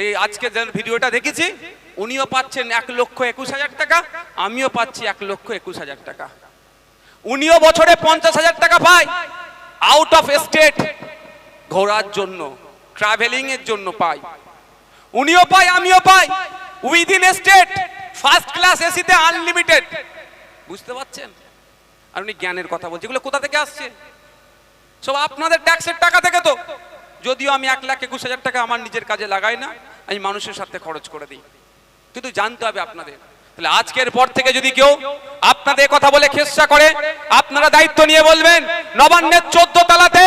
এই আজকে যে ভিডিওটা দেখেছি, উনিও পাচ্ছেন 1,21,000 টাকা, আমিও পাচ্ছি 1,21,000 টাকা। উনিও বছরে 50,000 টাকা পায় আউট অফ স্টেট ঘোরার জন্য, ট্রাভেলিং এর জন্য পাই। উনিও পায়, আমিও পাই উইদিন স্টেট ফার্স্ট ক্লাস এসিতে আনলিমিটেড। বুঝতে পারছেন? আর উনি জ্ঞানের কথা বলছে, এগুলো কোথা থেকে আসছে? সব আপনাদের ট্যাক্সের টাকা থেকে তো। যদিও আমি 1,21,000 টাকা আমার নিজের কাজে লাগাই না, আমি মানুষের সাথে খরচ করে দিই, কিন্তু জানতে হবে আপনাদের। তাহলে আজকের পর থেকে যদি কেউ আপনাদের কথা বলে খেসা করে, আপনারা দায়িত্ব নিয়ে বলবেন নবান্নের 14 তলাতে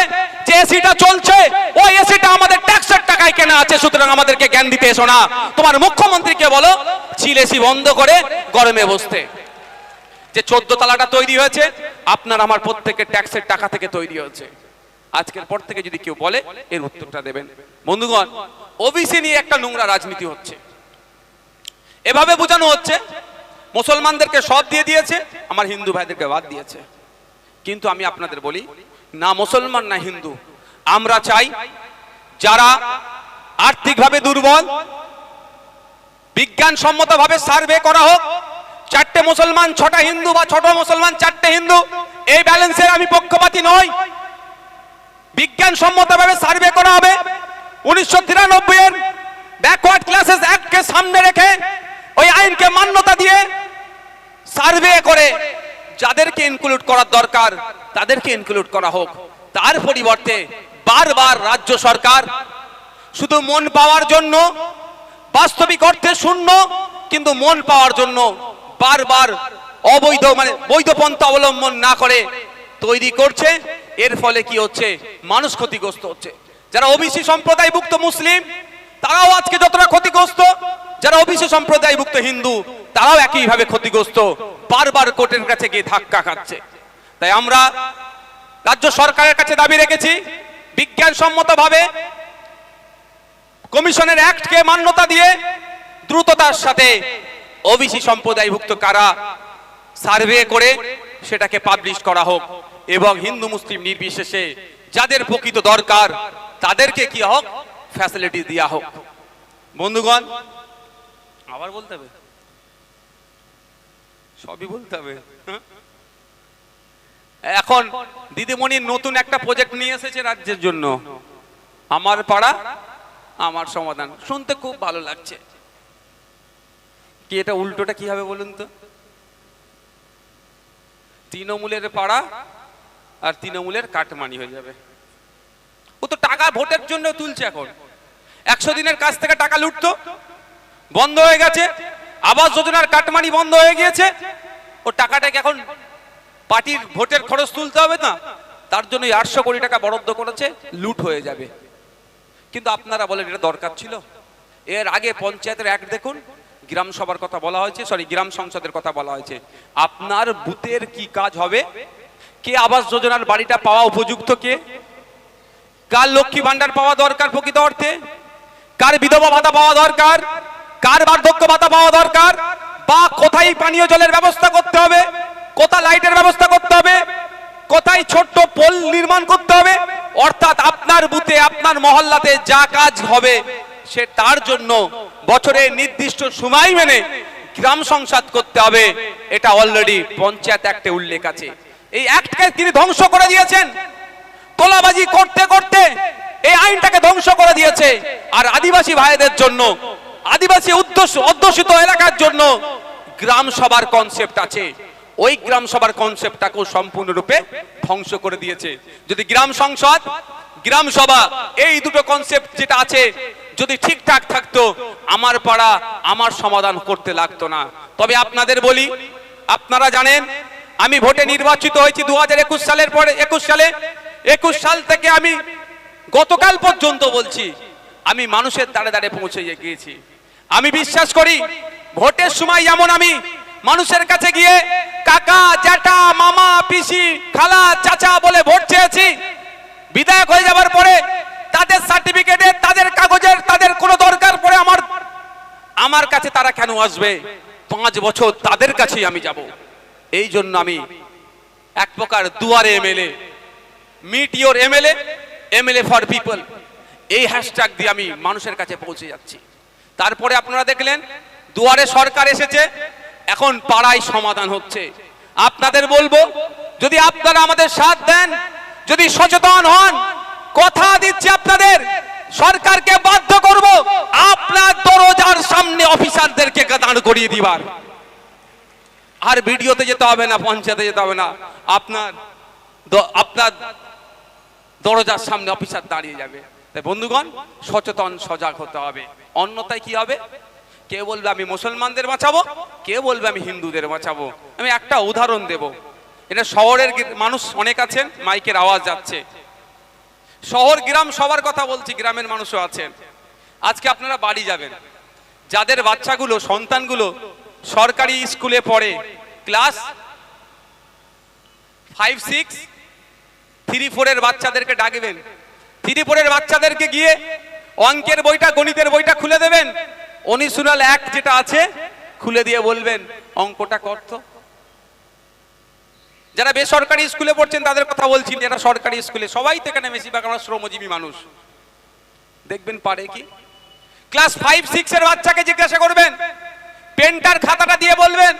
যে এসিটা চলছে, ওই এসিটা আমাদের ট্যাক্সের টাকায় কেনা আছে, সুতরাং আমাদেরকে জ্ঞান দিতে এসো না। তোমার মুখ্যমন্ত্রীকে বলো চিল এসি বন্ধ করে গরমে বসতে। যে 14 তলাটা তৈরি হয়েছে আপনার আমার প্রত্যেকের ট্যাক্সের টাকা থেকে তৈরি হয়েছে। আজকের পর থেকে যদি কেউ বলে, এর উত্তরটা দেবেন। বন্ধুগণ, ওবিসি নিয়ে একটা নোংরা রাজনীতি হচ্ছে। এভাবে বোঝানো হচ্ছে মুসলমানদেরকে সব দিয়ে দিয়েছে, আমার হিন্দু ভাইদেরকে বাদ দিয়েছে। কিন্তু আমি আপনাদের বলি, না মুসলমান না হিন্দু, আমরা চাই যারা আর্থিকভাবে দুর্বল, বিজ্ঞানসম্মতভাবে সার্ভে করা হোক, 4টে মুসলমান 6টা হিন্দু বা 6টা মুসলমান 4টে হিন্দু, এই ব্যালেন্সের আমি পক্ষপাতী নই। বিজ্ঞানসম্মতভাবে সার্ভে করা হবে, 1993 এর ব্যাকওয়ার্ড ক্লাসেস অ্যাক্টকে সামনে রেখে ওই আইনকে মান্যতা দিয়ে সার্ভে করে যাদেরকে ইনক্লুড করার দরকার তাদেরকে ইনক্লুড করা হোক। তার পরিবর্তে বারবার রাজ্য সরকার শুধু মন পাওয়ার জন্য, বাস্তবিক অর্থে শূন্য কিন্তু মন পাওয়ার জন্য বারবার অবৈধ বৈধ পন্থা অবলম্বন না করে তৈরি করছে। এর ফলে কি হচ্ছে? মানুষ ক্ষতিগ্রস্ত হচ্ছে। যারা ওবিসি সম্প্রদায়ভুক্ত মুসলিম তারাও আজকে যতটা ক্ষতিগ্রস্ত, যারা ওবিসি সম্প্রদায়ভুক্ত হিন্দু তারাও একইভাবে ক্ষতিগ্রস্ত, বারবার কোর্টের কাছে গিয়ে ধাক্কা খাচ্ছে। তাই আমরা রাজ্য সরকারের কাছে দাবি রেখেছি বিজ্ঞানসম্মতভাবে কমিশনের অ্যাক্টকে মান্যতা দিয়ে দ্রুততার সাথে ওবিসি সম্প্রদায়ভুক্ত কারা সার্ভে করে সেটাকে পাবলিশ করা হোক এবং হিন্দু মুসলিম নির্বিশেষে যাদের প্রকৃত দরকার তাদেরকে কি হোক ফ্যাসিলিটি দেওয়া হোক। বন্ধুগণ, আবার বলতে হবে, সবই বলতে হবে। এখন দিদিমণির নতুন একটা প্রজেক্ট নিয়ে এসেছে রাজ্যের জন্য, আমার পাড়া আমার সমাধান। শুনতে খুব ভালো লাগছে। কি এটা উল্টোটা কি হবে বলুন তো? তৃণমূলের পাড়া আর তৃণমূলের কাটমানি হয়ে যাবে। ও তো টাকা ভোটের জন্য তুলছে। এখন 100 দিনের কাছ থেকে টাকা লুটতো, বন্ধ হয়ে গেছে। আবাস যোজনার কাটমানি বন্ধ হয়ে গিয়েছে। ও টাকাটাকে এখন পার্টির ভোটের খরচ তুলতে হবে না, তার জন্য 800 কোটি টাকা বরাদ্দ করেছে, লুট হয়ে যাবে। কিন্তু আপনারা বলেন এটা দরকার ছিল? এর আগে পঞ্চায়েতের অ্যাক্ট দেখুন, গ্রাম সভার কথা বলা হয়েছে, গ্রাম সংসদের কথা বলা হয়েছে। আপনার বুথের কি কাজ হবে, কে আবাস যোজনার বাড়িটা পাওয়া উপযুক্ত, কে কার লক্ষ্মী ভান্ডার পাওয়া দরকার প্রকৃত অর্থে, কার বিধবা ভাতা পাওয়া দরকার, কার বার্ধক্য ভাতা পাওয়া দরকার, বা কোথায় পানীয় জলের ব্যবস্থা করতে হবে, কোথায় লাইটের ব্যবস্থা করতে হবে, কোথায় ছোট্ট পোল নির্মাণ করতে হবে। অর্থাৎ আপনার বুথে আপনার মহল্লাতে যা কাজ হবে সে তার জন্য বছরের নির্দিষ্ট সময় মেনে গ্রাম সংসদ করতে হবে। এটা অলরেডি পঞ্চায়েত অ্যাক্টে উল্লেখ আছে। এই অ্যাক্টকে তিনি ধ্বংস করে দিয়েছেন। তোলাবাজি করতে করতে এই আইনটাকে ধ্বংস করে দিয়েছে। আর আদিবাসী ভাইদের জন্য, আদিবাসী অধ্যুষিত এলাকার জন্য গ্রাম সভার কনসেপ্ট আছে, ওই গ্রাম সভার কনসেপ্টটাকেও সম্পূর্ণরূপে ধ্বংস করে দিয়েছে। যদি গ্রাম সংসদ, গ্রাম সভা এই দুটো কনসেপ্ট যেটা আছে যদি ঠিকঠাক থাকতো, আমার পাড়া আমার সমাধান করতে লাগতো না। তবে আপনাদের বলি, আপনারা জানেন আমি ভোটে নির্বাচিত হয়েছি 2021 সালের পরে। 21 সাল থেকে আমি গতকাল পর্যন্ত বলছি আমি মানুষের দ্বারে দ্বারে পৌঁছে গিয়েছি। আমি বিশ্বাস করি ভোটের সময় যেমন আমি মানুষের কাছে গিয়ে কাকা, জ্যাঠা, মামা, পিসি, খালা, চাচা বলে ভোট চেয়েছি, বিধায়ক হয়ে যাবার পরে তাদের সার্টিফিকেটের, তাদের কাগজের, তাদের কোনো দরকার পড়ে আমার কাছে তারা কেন আসবে? 5 বছর তাদের কাছেই আমি যাব। এই জন্য আমি এক প্রকার দুয়ারে MLA, meet your MLA, MLA for people, এই হ্যাশট্যাগ দিয়ে আমি মানুষের কাছে পৌঁছে যাচ্ছি। তারপরে আপনারা দেখলেন দুয়ারে সরকার এসেছে, এখন পাড়ায় সমাধান হচ্ছে। আপনাদের বলবো যদি আপনারা আমাদের সাথ দেন, যদি সচেতন হন, কথা দিচ্ছি আপনাদের, সরকারকে বাধ্য করব আপনার দরজার সামনে অফিসারদেরকে দাঁড় করিয়ে দিবার। আর ভিডিওতে যেতে হবে না, পঞ্চায়েতে যেতে হবে না, আপনার দরজার সামনে অফিসার দাঁড়িয়ে যাবে। তাই বন্ধুগণ, সচেতন সজাগ হতে হবে। অন্যথায় কি হবে? কে বলবে আমি মুসলমানদের বাঁচাবো, কে বলবে আমি হিন্দুদের বাঁচাবো। আমি একটা উদাহরণ দেব। এটা শহরের মানুষ অনেক আছেন, মাইকের আওয়াজ যাচ্ছে। শহর গ্রাম সবার কথা বলছি, গ্রামের মানুষও আছেন। আজকে আপনারা বাড়ি যাবেন, যাদের বাচ্চাগুলো, সন্তানগুলো সরকারি স্কুলে পড়ে, ক্লাস 5, 6, 3, 4 এর বাচ্চাদেরকে ডাকবেন। 3, 4 এর বাচ্চাদেরকে গিয়ে অঙ্কের বইটা, গণিতের বইটা খুলে দেবেন, অনুশীলন 1 যেটা আছে খুলে দিয়ে বলবেন অঙ্কটা করতো। যারা বেসরকারি স্কুলে পড়ছেন তাদের কথা বলছি, যারা সরকারি স্কুলে, সবাই তো এখানে বেশিরভাগ আমরা শ্রমজীবী মানুষ, দেখবেন পারে কি। ক্লাস 5, 6 এর বাচ্চাকে জিজ্ঞাসা করবেন, পেন্টার খাতাটা দিয়ে বলবেন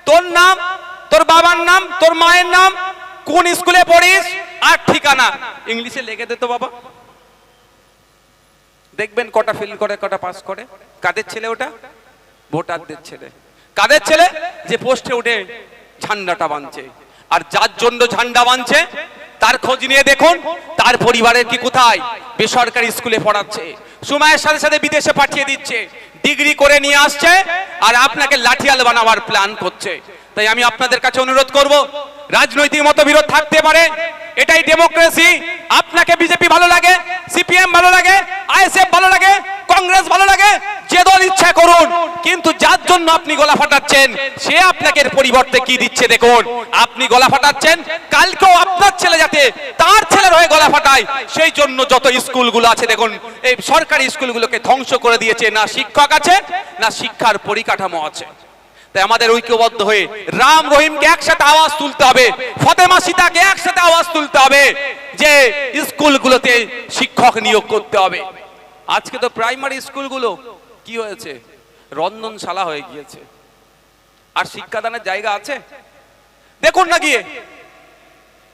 তোর নাম, তোর বাবার নাম, তোর মায়ের নাম, কোন স্কুলে পড়িস আর ঠিকানা ইংলিশে লিখে দে তো বাবা। দেখবেন কটা ফেল করে কটা পাস করে। কাদের ছেলে ওটা? ভোটারদের ছেলে। কাদের ছেলে? যে পোস্টে উঠে ঝান্ডাটা বাঁধছে। আর যার জন্য ঝান্ডা বাঁধছে তার খোঁজ নিয়ে দেখুন তার পরিবারের কি কোথায়? বেসরকারি স্কুলে পড়াচ্ছে, সময়ের সাথে সাথে বিদেশে পাঠিয়ে দিচ্ছে, ডিগ্রি করে নিয়ে আসছে, আর আপনাকে লাঠিয়াল বানাবার প্ল্যান করছে। তাই আমি আপনাদের কাছে অনুরোধ করব, রাজনৈতিক মতবিরোধ থাকতে পারে, এটাই ডেমোক্রেসি। আপনাকে বিজেপি ভালো লাগে, সিপিএম ভালো লাগে, আইএসএফ ভালো লাগে, কংগ্রেস ভালো লাগে, যে দল ইচ্ছা করুন, কিন্তু যার জন্য আপনি গলা ফাটাচ্ছেন সে আপনাকে এর পরিবর্তে কি দিচ্ছে দেখুন। আপনি গলা ফাটাচ্ছেন, কালকেও আপনার ছেলে যাতে তার ছেলের হয়ে গলা ফাটায়, সেই জন্য যত স্কুলগুলো আছে দেখুন, এই সরকারি স্কুলগুলোকে ধ্বংস করে দিয়েছে। না শিক্ষক আছে, না শিক্ষার পরিকাঠামো আছে। তাই আমাদের ঐক্যবদ্ধ হয়ে রাম রহিমকে একসাথে আওয়াজ তুলতে হবে, ফতেমা সীতাকে একসাথে আওয়াজ তুলতে হবে যে স্কুলগুলোতে শিক্ষক নিয়োগ করতে হবে। আজকে তো প্রাইমারি স্কুলগুলো কি হয়েছে? রন্ধনশালা হয়ে গিয়েছে। আর শিক্ষাদানের জায়গা আছে? দেখুন না গিয়ে।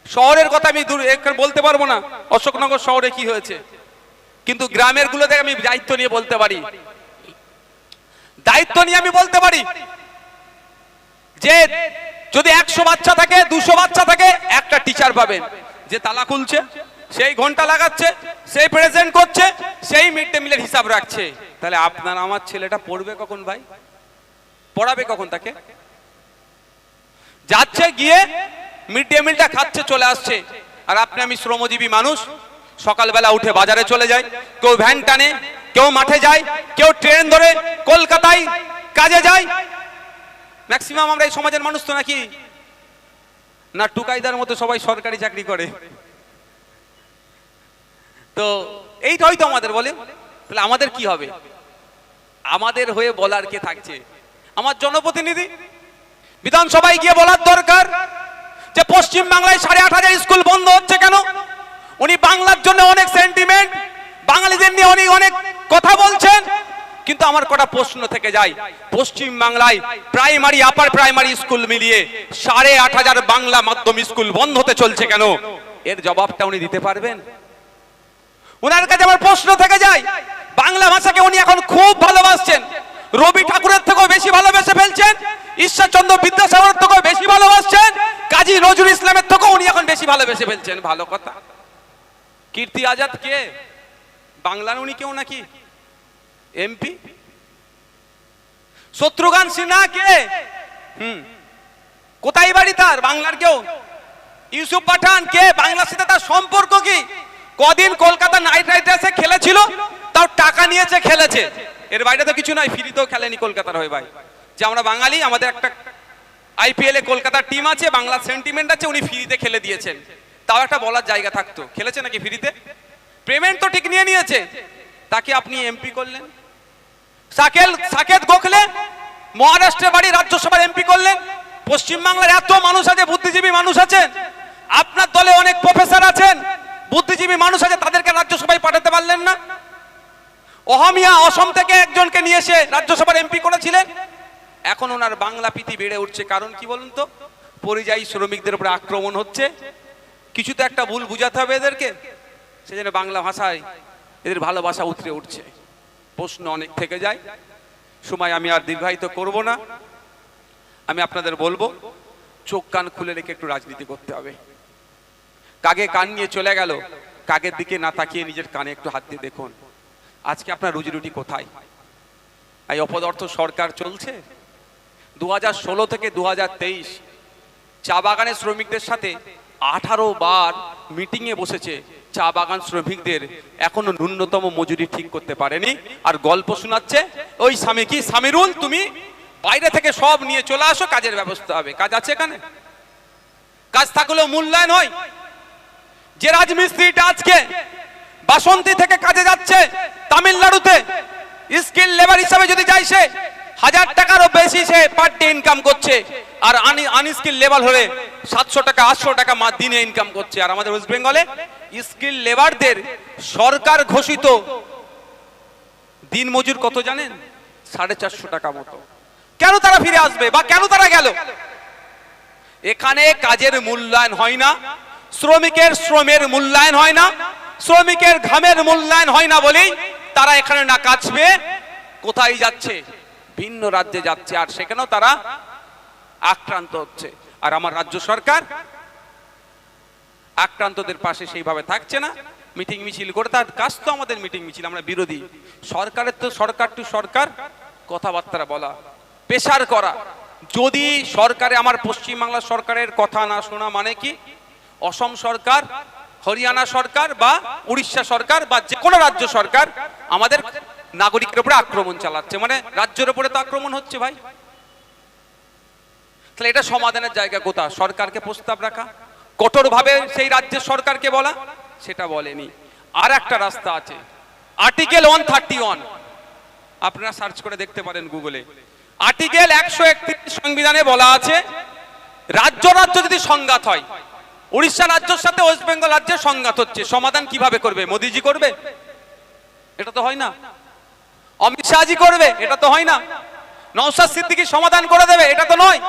শহরের কথা আমি বলতে পারবো না, অশোকনগর শহরে কি হয়েছে, কিন্তু গ্রামের গুলোতে আমি দায়িত্ব নিয়ে বলতে পারি, আমি বলতে পারি যে যদি 100 বাচ্চা থাকে, 200 বাচ্চা থাকে, একটা টিচার পাবেন যে তালা খুলছে, সেই ঘন্টা লাগাচ্ছে, সেই প্রেজেন্ট করছে, সেই মিড ডে মিলের হিসাব রাখছে। তাহলে আপনার আমার ছেলেটা পড়বে কখন ভাই? পড়াবে কখন তাকে? যাচ্ছে গিয়ে মিড ডে মিলটা খাচ্ছে, চলে আসছে। আর আপনি আমি শ্রমজীবী মানুষ, সকালবেলা উঠে বাজারে চলে যায়, কেউ ভ্যান টানে, কেউ মাঠে যায়, কেউ ট্রেন ধরে কলকাতায় কাজে যায়। ম্যাক্সিমাম আমরা এই সমাজের মানুষ তো নাকি না টুকাইদার মতো সবাই সরকারি চাকরি করে। তো এইটা হয়তো আমাদের বলে, তাহলে আমাদের কি হবে? আমাদের হয়ে বলার কে থাকছে? আমার জনপ্রতিনিধি। বিধানসভায় গিয়ে বলার দরকার যে পশ্চিম বাংলায় 8,500 স্কুল বন্ধ হচ্ছে কেন? উনি বাংলার জন্য অনেক সেন্টিমেন্ট, বাঙালিদের নিয়ে উনি অনেক কথা বলছেন, কিন্তু আমার কটা প্রশ্ন থেকে যায়। পশ্চিম বাংলায় প্রাইমারি আপার প্রাইমারি স্কুল মিলিয়ে 8,500 বাংলা মাধ্যম স্কুল বন্ধ হতে চলছে কেন? এর জবাবটা উনি দিতে পারবেন? ওনার কাছে আমার প্রশ্ন থেকে যায়। বাংলা ভাষাকে উনি এখন খুব ভালোবাসছেন, রবি ঠাকুরের থেকেও বেশি ভালোবেসে ফেলছেন, ঈশ্বরচন্দ্র বিদ্যাসাগরের থেকেও বেশি ভালোবাসছেন, কাজী নজরুল ইসলামের থেকেও উনি এখন বেশি ভালোবেসে ফেলছেন। ভালো কথা। কীর্তি আজাদ কে? বাংলার উনি কেউ নাকি এমপি? শত্রুঘ্ন সিনহা কে? কোথায় বাড়ি তার? বাংলার কেউ? ইউসুফ পাঠান কে? বাংলার সাথে তার সম্পর্ক কি? কদিন কলকাতা নাইট রাইডার্সে খেলেছিল, তাও টাকা নিয়েছে, খেলেছে, এর বাইরে তো কিছু নাই। ফ্রিতেও খেলেনি কলকাতার হয়ে ভাই। যে আমরা বাঙালি, আমাদের একটা আইপিএল এ কলকাতার টিম আছে, বাংলার সেন্টিমেন্ট আছে, উনি ফ্রিতে খেলে দিয়েছেন, তাও একটা বলার জায়গা থাকতো। খেলেছে নাকি ফ্রিতে? পেমেন্ট তো ঠিক নিয়ে নিয়েছে, তাকে আপনি এমপি করলেন। সাকেত গোখলে মহারাষ্ট্রের বাড়ি, রাজ্যসভার এমপি করলেন। পশ্চিমবাংলার এত মানুষ আছে, বুদ্ধিজীবী মানুষ আছেন, আপনার দলে অনেক প্রফেসর আছেন, বুদ্ধিজীবী মানুষ আছে, তাদেরকে রাজ্যসভায় পাঠাতে পারলেন না। অহমিয়া অসম থেকে একজনকে নিয়ে এসে রাজ্যসভার এমপি করেছিলেন। এখন ওনার বাংলা প্রীতি বেড়ে উঠছে, কারণ কি বলুন তো? পরিযায়ী শ্রমিকদের উপরে আক্রমণ হচ্ছে, কিছু তো একটা ভুল বুঝাতে হবে এদেরকে, সেজন্য বাংলা ভাষায় এদের ভালোবাসা উতরে উঠছে। প্রশ্ন অনেক থেকে যায়, সময় আমি আর দীর্ঘায়িত করব না। আমি আপনাদের বলবো, চোখ কান খুলে রেখে একটু রাজনীতি করতে হবে। কাকে কান নিয়ে চলে গেল, কাকের দিকে না তাকিয়ে নিজের কানে একটু হাত দিয়ে দেখুন, আজকে আপনার রুজি রুটি কোথায়? এই অপদার্থ সরকার চলছে। 2016 থেকে 2023 চা বাগানের শ্রমিকদের সাথে 18 বার মিটিংয়ে বসেছে। চা বাগান শ্রমিকদের এখনো ন্যূনতম মজুরি ঠিক করতে পারেনি, আর গল্প শোনাচ্ছে ওই স্বামী কি সামিরুল, তুমি বাইরে থেকে সব নিয়ে চলে আসো, কাজের ব্যবস্থা হবে। কাজ আছে এখানে? কাজ থাকলেও মূল্যায়ন হয়। যে রাজমিস্ত্রিটা আজকে বাসন্তী থেকে কাজে যাচ্ছে তামিলনাড়ুতে, স্কিল লেবার হিসাবে যদি যায়, সে 1000 টাকারও বেশি সে পার ডে ইনকাম করছে, আর আনস্কিল লেবার হলে 700 টাকা 800 টাকা দিনে ইনকাম করছে। আর আমাদের ওয়েস্ট বেঙ্গলে স্কিল লেবারদের সরকার ঘোষিত দিন মজুর কত জানেন? 450 টাকা মতো। কেন তারা ফিরে আসবে বা কেন তারা গেল? এখানে কাজের মূল্যায়ন হয় না, শ্রমিকের শ্রমের মূল্যায়ন হয় না, শ্রমিকের ঘামের মূল্যায়ন হয় না বলেই তারা এখানে না কাচবে কোথায় যাচ্ছে? ভিন্ন রাজ্যে যাচ্ছে, আর সেখানেও তারা আক্রান্ত হচ্ছে। আর আমার রাজ্য সরকার আক্রান্তদের পাশে সেইভাবে থাকছে না, মিটিং মিছিল করে। তার কাজ তো আমাদের মিটিং মিছিল, আমরা বিরোধী সরকারের তো সরকার টু সরকার কথাবার্তা বলা, প্রেসার করা। যদি সরকারে আমার পশ্চিমবাংলার সরকারের কথা না শোনা মানে কি অসম সরকার, হরিয়ানা সরকার বা উড়িষ্যা সরকার বা যে কোনো রাজ্য সরকার আমাদের নাগরিকের উপরে আক্রমণ চালাচ্ছে, মানে রাজ্যের উপরে তো আক্রমণ হচ্ছে ভাই। তাহলে এটা সমাধানের জায়গা কোথা? সরকারকে প্রস্তাব রাখা, কঠোরভাবে সেই রাজ্যের সরকারকে বলা, সেটা বলেনি। আর একটা রাস্তা আছে, আর্টিকেল 131, আপনারা সার্চ করে দেখতে পারেন গুগলে। আর্টিকেল 131 সংবিধানে বলা আছে রাজ্য রাজ্য যদি সংঘাত হয়, উড়িষ্যা রাজ্যের সাথে ওয়েস্ট বেঙ্গল রাজ্যের সংঘাত হচ্ছে, সমাধান কিভাবে করবে? মোদিজি করবে? এটা তো হয় না। অমিত শাহজি করবে? এটা তো হয় না। নওশাদ সিদ্দিকী সমাধান করে দেবে? এটা তো নয়।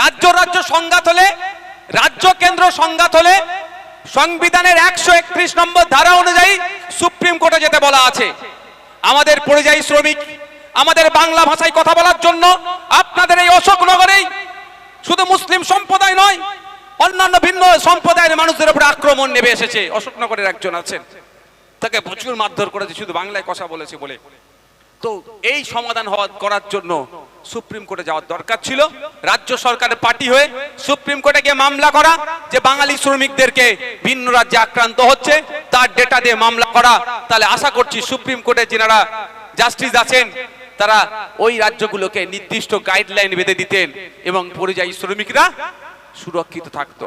রাজ্য রাজ্য সংঘাত হলে, রাজ্য কেন্দ্র সংঘাত হলে সংবিধানের 131 নম্বর ধারা অনুযায়ী সুপ্রিম কোর্টে যেতে বলা আছে। আমাদের পরিযায়ী শ্রমিক, আমাদের বাংলা ভাষায় কথা বলার জন্য আপনাদের এই অশোকনগরেই শুধু মুসলিম সম্প্রদায় নয়, অন্যান্য ভিন্ন সম্প্রদায়ের মানুষদের উপর আক্রমণ নেমে এসেছে। অশোকনগরের একজন আছেন, তাকে প্রচুর মারধর করেছে শুধু বাংলায় কথা বলেছে বলে। তো এই সমাধান করার জন্য সুপ্রিম কোর্টে যাওয়ার দরকার ছিল। রাজ্য সরকারের পার্টি হয়ে সুপ্রিম কোর্টে গিয়ে মামলা করা, যে বাঙালি শ্রমিকদেরকে ভিন্ন রাজ্যে আক্রান্ত হচ্ছে তার ডেটা দিয়ে মামলা করা। তাহলে আশা করছি সুপ্রিম কোর্টে যারা জাস্টিস আছেন তারা ওই রাজ্যগুলোকে নির্দিষ্ট গাইডলাইন বেঁধে দিতেন এবং পরিযায়ী শ্রমিকরা সুরক্ষিত থাকতো।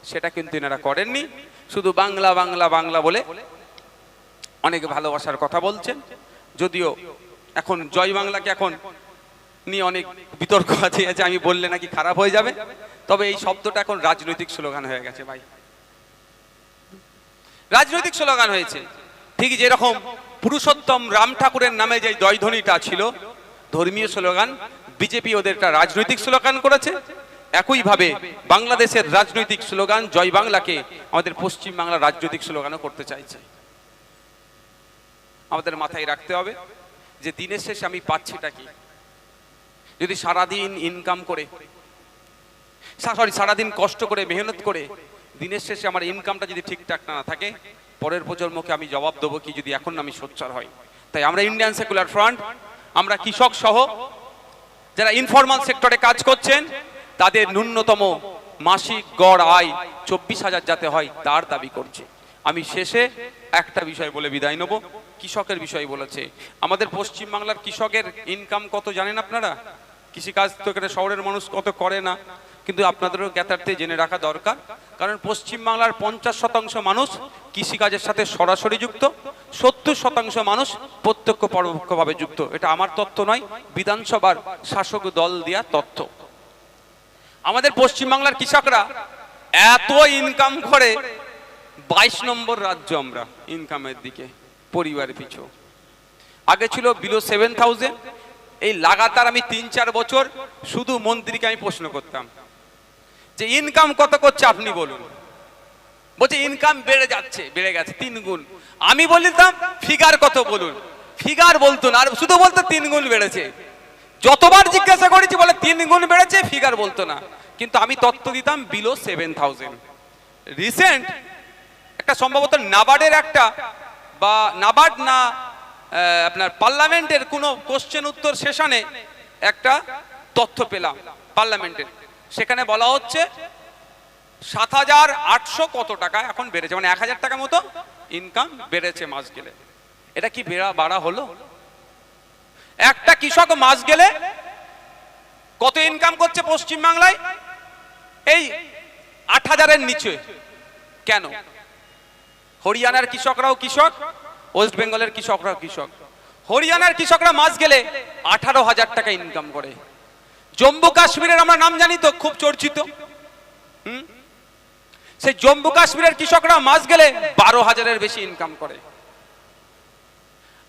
সেটা কিন্তু এনারা করেননি, শুধু বাংলা বাংলা বাংলা বলে অনেক ভালোবাসার কথা বলছেন। যদিও এখন জয় বাংলাকে এখন নিয়ে অনেক বিতর্ক আছে, আমি বললে নাকি খারাপ হয়ে যাবে, তবে এই শব্দটা এখন রাজনৈতিক স্লোগান হয়ে গেছে ভাই, রাজনৈতিক স্লোগান হয়েছে। ঠিক যেরকম পুরুষোত্তম রাম ঠাকুরের নামে যে জয়ধ্বনিটা ছিল ধর্মীয় স্লোগান, বিজেপি ওদেরটা রাজনৈতিক স্লোগান করেছে। একইভাবে বাংলাদেশের রাজনৈতিক স্লোগান জয় বাংলাকে আমাদের পশ্চিম বাংলার রাজনৈতিক স্লোগানও করতে চাইছে। আমাদের মাথায় রাখতে হবে যে দিনের শেষে আমি পাচ্ছিটা কি। যদি সারাদিন ইনকাম করে, সারাদিন কষ্ট করে মেহনত করে দিনের শেষে আমার ইনকামটা যদি ঠিকঠাক না থাকে, পরের প্রজন্মকে আমি জবাব দেবো কি যদি এখন আমি সোচ্চার হই। তাই আমরা ইন্ডিয়ান সেকুলার ফ্রন্ট, আমরা কৃষক সহ যারা ইনফরমাল সেক্টরে কাজ করছেন তাদের ন্যূনতম মাসিক গড় আয় 24,000 যাতে হয় তার দাবি করছি। আমি শেষে একটা বিষয় বলে বিদায় নেব, কৃষকের বিষয় বলেছে। আমাদের পশ্চিম বাংলার কৃষকের ইনকাম কত জানেন আপনারা? কৃষিকাজ তো এখানে শহরের মানুষ কত করে না, কিন্তু আপনাদেরও জ্ঞাতার্থে জেনে রাখা দরকার। কারণ পশ্চিম বাংলার 50% মানুষ কৃষিকাজের সাথে সরাসরি যুক্ত, 70% মানুষ প্রত্যক্ষ পরোক্ষভাবে যুক্ত। এটা আমার তথ্য নয়, বিধানসভার শাসক দল দেয়া তথ্য। আমাদের পশ্চিম বাংলার কৃষকরা এত ইনকাম করে, 22 নম্বর রাজ্য আমরা ইনকামের দিকে পরিবার পিছু। আগে ছিল বিলো 7,000। এই লাগাতার আমি 3-4 বছর শুধু মন্ত্রীকে আমি প্রশ্ন করতাম যে ইনকাম কত করছে আপনি বলুন। বলছে ইনকাম বেড়ে যাচ্ছে, বেড়ে গেছে 3 গুণ। আমি বলতাম ফিগার কত বলুন, ফিগার বলতো না, আর শুধু বলতো 3 গুণ বেড়েছে। যতবার জিজ্ঞাসা করেছি বলে 3 গুণ বেড়েছে, ফিগার বলতো না। কিন্তু আমি তথ্য দিতাম বিলো 7,000। রিসেন্ট একটা সম্ভবত নাবার্ডের একটা বা নাবার্ড না আপনার পার্লামেন্টের কোনো কোশ্চেন উত্তর সেশনে একটা তথ্য পেলাম পার্লামেন্টের। সেখানে বলা হচ্ছে 7,800 কত টাকা এখন বেড়েছে, মানে 1,000 টাকা মতো ইনকাম বেড়েছে মাস গেলে। এটা কি বাড়া হলো? একটা কৃষক মাস গেলে কত ইনকাম করছে পশ্চিম বাংলায়? এই 8,000-এর নিচে। কেন? হরিয়ানার কৃষকরাও কৃষক, ওয়েস্ট বেঙ্গলের কৃষকরাও কৃষক। হরিয়ানার কৃষকরা মাস গেলে 18,000 টাকা ইনকাম করে। জম্মু কাশ্মীরের আমরা নাম জানি তো, খুব চর্চিত। সেই জম্মু কাশ্মীরের কৃষকরা মাস গেলে 12,000-এর বেশি ইনকাম করে।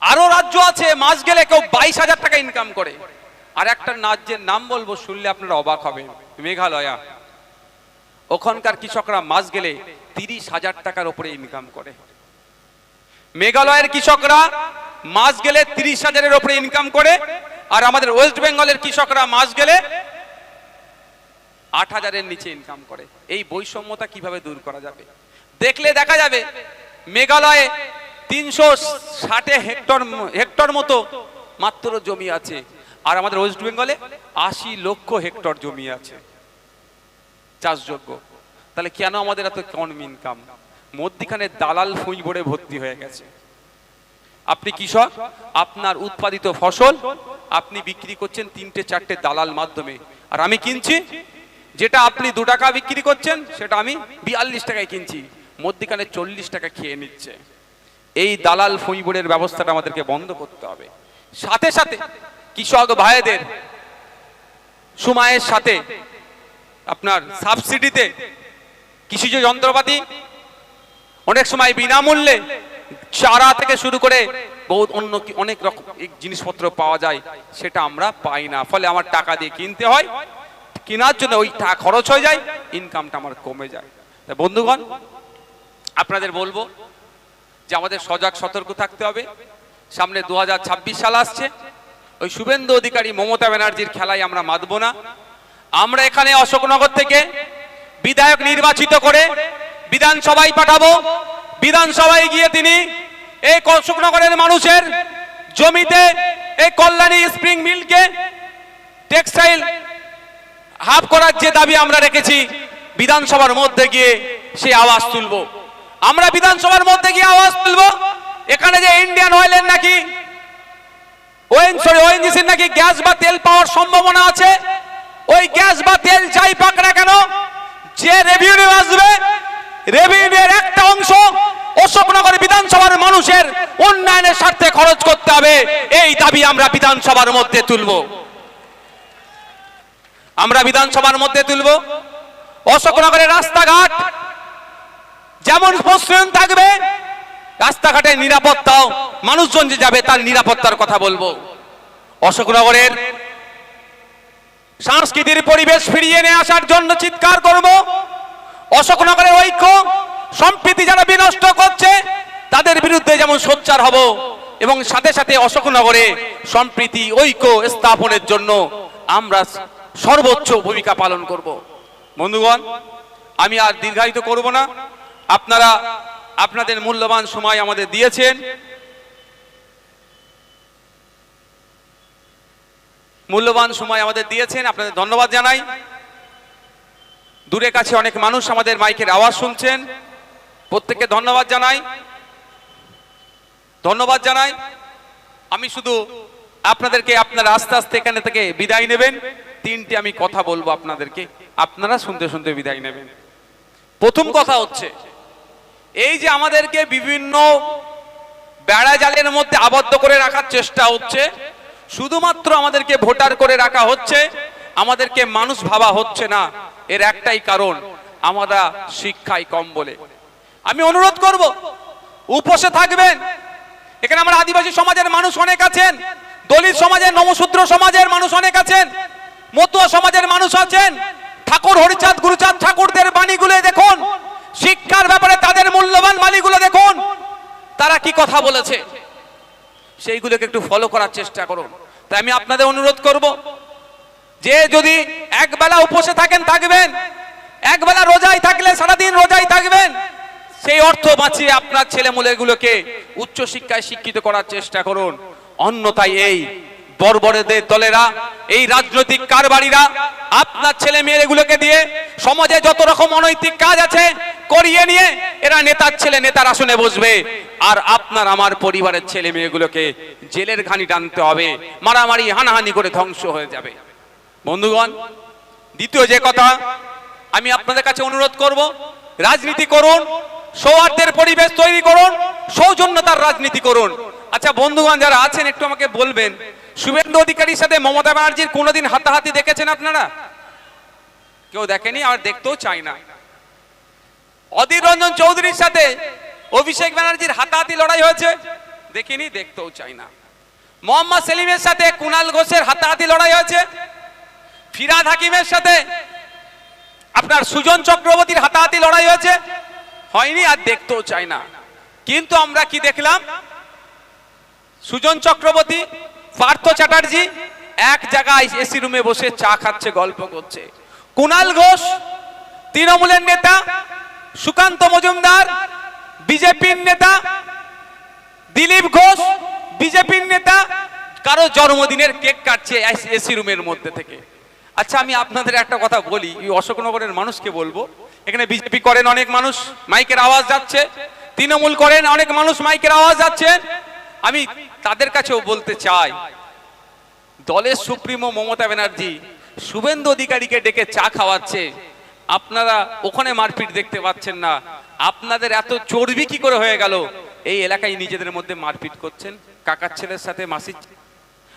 আরো রাজ্য আছে মাস গেলে কেউ 22,000 টাকা ইনকাম করে। আর একটা রাজ্যের নাম বলবো, শুনলে আপনারা অবাক হবেন, মেঘালয়া। ওখানকার কৃষকরা মাস গেলে 30,000 টাকার উপরে ইনকাম করে। মেঘালয়ের কৃষকরা মাস গেলে 30,000-এর উপরে ইনকাম করে, আর আমাদের ওয়েস্ট বেঙ্গলের কৃষকরা মাস গেলে 8,000-এর নিচে ইনকাম করে। এই বৈষম্যতা কিভাবে দূর করা যাবে? দেখলে দেখা যাবে মেঘালয়ে 360 হেক্টর মতো মাত্র জমি আছে, আর আমাদের ওয়েস্ট বেঙ্গলে 80 লক্ষ হেক্টর জমি আছে চাষযোগ্য। তাহলে কেন আমাদের এত কম ইনকাম? মধ্যিখানে দালাল ফুঁই ভরে ভর্তি হয়ে গেছে। আপনি কৃষক, আপনার উৎপাদিত ফসল আপনি বিক্রি করছেন 3-4টে দালাল মাধ্যমে, আর আমি কিনছি যেটা আপনি 2 টাকা বিক্রি করছেন সেটা আমি 42 টাকায় কিনছি, মধ্যিখানে 40 টাকা খেয়ে নিচ্ছে। এই দালাল ফুঁইবুড়ের ব্যবস্থাটা আমাদেরকে বন্ধ করতে হবে। সাথে সাথে কৃষক ভাইদের সময়ের সাথে আপনার সাবসিডিতে কৃষিজ যন্ত্রপাতি অনেক সময় বিনামূল্যে চারা থেকে শুরু করে বহুত অন্য অনেক রকম জিনিসপত্র পাওয়া যায়, সেটা আমরা পাই না। ফলে আমার টাকা দিয়ে কিনতে হয়, কেনার জন্য ওই টাকা খরচ হয়ে যায়, ইনকামটা আমার কমে যায়। তাই বন্ধুগণ, আপনাদের বলবো যে আমাদের সজাগ সতর্ক থাকতে হবে। সামনে 2026 সাল আসছে, ওই শুভেন্দু অধিকারী মমতা ব্যানার্জির খেলায় আমরা মাতবো না। আমরা এখানে অশোকনগর থেকে বিধায়ক নির্বাচিত করে বিধানসভায় পাঠাবো। বিধানসভায় গিয়ে তিনি এই অশোকনগরের মানুষের জমিতে এই কল্যাণী স্প্রিং মিলকে টেক্সটাইল হাব করার যে দাবি আমরা রেখেছি, বিধানসভার মধ্যে গিয়ে সে আওয়াজ তুলবো। আমরা বিধানসভার মধ্যে গিয়ে আওয়াজ তুলবো এখানে যে ইন্ডিয়ান অয়েলের নাকি ওএনজিসির নাকি গ্যাস বা তেল পাওয়ার সম্ভাবনা আছে। ওই গ্যাস বা তেল যাই পাক না কেন, যে রেভিনিউ আসবে, রেভিনিউর একটা অংশ অশোকনগর বিধানসভার মানুষের উন্নয়নের স্বার্থে খরচ করতে হবে। এই দাবি আমরা বিধানসভার মধ্যে তুলবো। আমরা বিধানসভার মধ্যে তুলবো। অশোকনগরের রাস্তাঘাট যেমন মসৃণ থাকবে, রাস্তাঘাটের নিরাপত্তাও, মানুষজন যে যাবে তার নিরাপত্তার কথা বলবো। অশোকনগরের সাংস্কৃতিক পরিবেশ ফিরিয়ে নিয়ে আসার জন্য চিৎকার করব। অশোকনগরের ঐক্য সম্প্রীতি যারা বিনষ্ট করছে তাদের বিরুদ্ধে যেমন সোচ্চার হব, এবং সাথে সাথে অশোকনগরে সম্প্রীতি ঐক্য স্থাপনের জন্য আমরা সর্বোচ্চ ভূমিকা পালন করব। বন্ধুগণ, আমি আর দীর্ঘায়িত করব না। আপনারা আপনাদের মূল্যবান সময় আমাদের দিয়েছেন। আপনাদের ধন্যবাদ জানাই। দূরে কাছে অনেক মানুষ আমাদের মাইকের আওয়াজ শুনছেন, প্রত্যেককে ধন্যবাদ জানাই। আমি শুধু আপনাদেরকে, আপনারা আস্তে আস্তে এখানে থেকে বিদায় নেবেন। 3টে আমি কথা বলবো আপনাদেরকে, আপনারা শুনতে শুনতে বিদায় নেবেন। প্রথম কথা হচ্ছে, এই যে আমাদেরকে বিভিন্ন বেড়া জালের মধ্যে আবদ্ধ করে রাখার চেষ্টা হচ্ছে, শুধুমাত্র আমাদেরকে ভোটার করে রাখা হচ্ছে, আমাদেরকে মানুষ ভাবা হচ্ছে না। এর একটাই কারণ, আমরা শিক্ষায় কম বলে। আমি অনুরোধ করব, উপসে থাকবেন। এখানে আমরা আদিবাসী সমাজের মানুষ অনেক আছেন, দলিত সমাজের, নমশূদ্র সমাজের মানুষ অনেক আছেন, মতুয়া সমাজের মানুষ আছেন। ঠাকুর হরিচাঁদ গুরুচাঁদ ঠাকুরদের বাণীগুলো দেখুন, শিক্ষার ব্যাপারে তাদের মূল্যবান বাণীগুলো দেখুন, তারা কি কথা বলেছে, সেইগুলোকে একটু ফলো করার চেষ্টা করুন। তাই আমি আপনাদের অনুরোধ করব যে যদি একবেলা উপসে থাকবেন, একবেলা রোজায় থাকলে সারাদিন রোজায় থাকবেন, সেই অর্থ বাঁচিয়ে আপনার ছেলেমেয়েগুলোকে উচ্চ শিক্ষায় শিক্ষিত করার চেষ্টা করুন। অন্যথায় এই বর্বরদের দলেরা, এই রাজনৈতিক কারবারিরা আপনার ছেলে মেয়েগুলোকে দিয়ে সমাজে যত রকম অনৈতিক কাজ আছে করিয়ে নিয়ে এরা নেতার ছেলে নেতার আসনে বসবে, আর আপনার আমার পরিবারের ছেলে মেয়েগুলোকে জেলের ঘানি টানতে হবে, মারামারি হানাহানি করে ধ্বংস হয়ে যাবে। বন্ধুগণ, দ্বিতীয় যে কথা আমি আপনাদের কাছে অনুরোধ করব, রাজনীতি করুন, সৌহার্দ্যের পরিবেশ তৈরি করুন, সৌজন্যতার রাজনীতি করুন। আচ্ছা বন্ধুগণ যারা আছেন, একটু আমাকে বলবেন, শুভেন্দু অধিকারীর সাথে মমতা ব্যানার্জির কোনোদিন হাতাহাতি দেখেছেন আপনারা? কেউ দেখেনি, আর দেখতেও চাই না। অধীর রঞ্জন চৌধুরীর সাথে অভিষেক ব্যানার্জির হাতাহাতি লড়াই হয়েছে? দেখিনি, দেখতেও চাই না। মোহাম্মদ সেলিমের সাথে কুণাল ঘোষের হাতাহাতি লড়াই হয়েছে? ফিরহাদ হাকিমের সাথে আপনার সুজন চক্রবর্তীর হাতাহাতি লড়াই হয়েছে? হয়নি, আর দেখতেও চাই না। কিন্তু আমরা কি দেখলাম? সুজন চক্রবর্তী, পার্থ চ্যাটার্জি এক জায়গায় এসি রুমে বসে চা খাচ্ছে, গল্প করছে। কুণাল ঘোষ তৃণমূলের নেতা, সুকান্ত মজুমদার বিজেপির নেতা, দিলীপ ঘোষ বিজেপির নেতা কারো জন্মদিনের কেক কাটছে এসি রুমের মধ্যে থেকে। আচ্ছা, আমি আপনাদের একটা কথা বলি, এই অশোকনগরের মানুষকে বলবো, এখানে বিজেপি করেন অনেক মানুষ, মাইকের আওয়াজ যাচ্ছে, তৃণমূল করেন অনেক মানুষ, মাইকের আওয়াজ যাচ্ছে। আমি তাদের কাছেও বলতে চাই, দলের সুপ্রিমো মমতা ব্যানার্জি শুভেন্দু অধিকারীকে ডেকে চা খাওয়াচ্ছে, আপনারা ওখানে মারপিট দেখতে পাচ্ছেন না। আপনাদের এত চর্বি কি করে হয়ে গেল এই এলাকায় নিজেদের মধ্যে মারপিট করছেন? কাকার ছেলের সাথে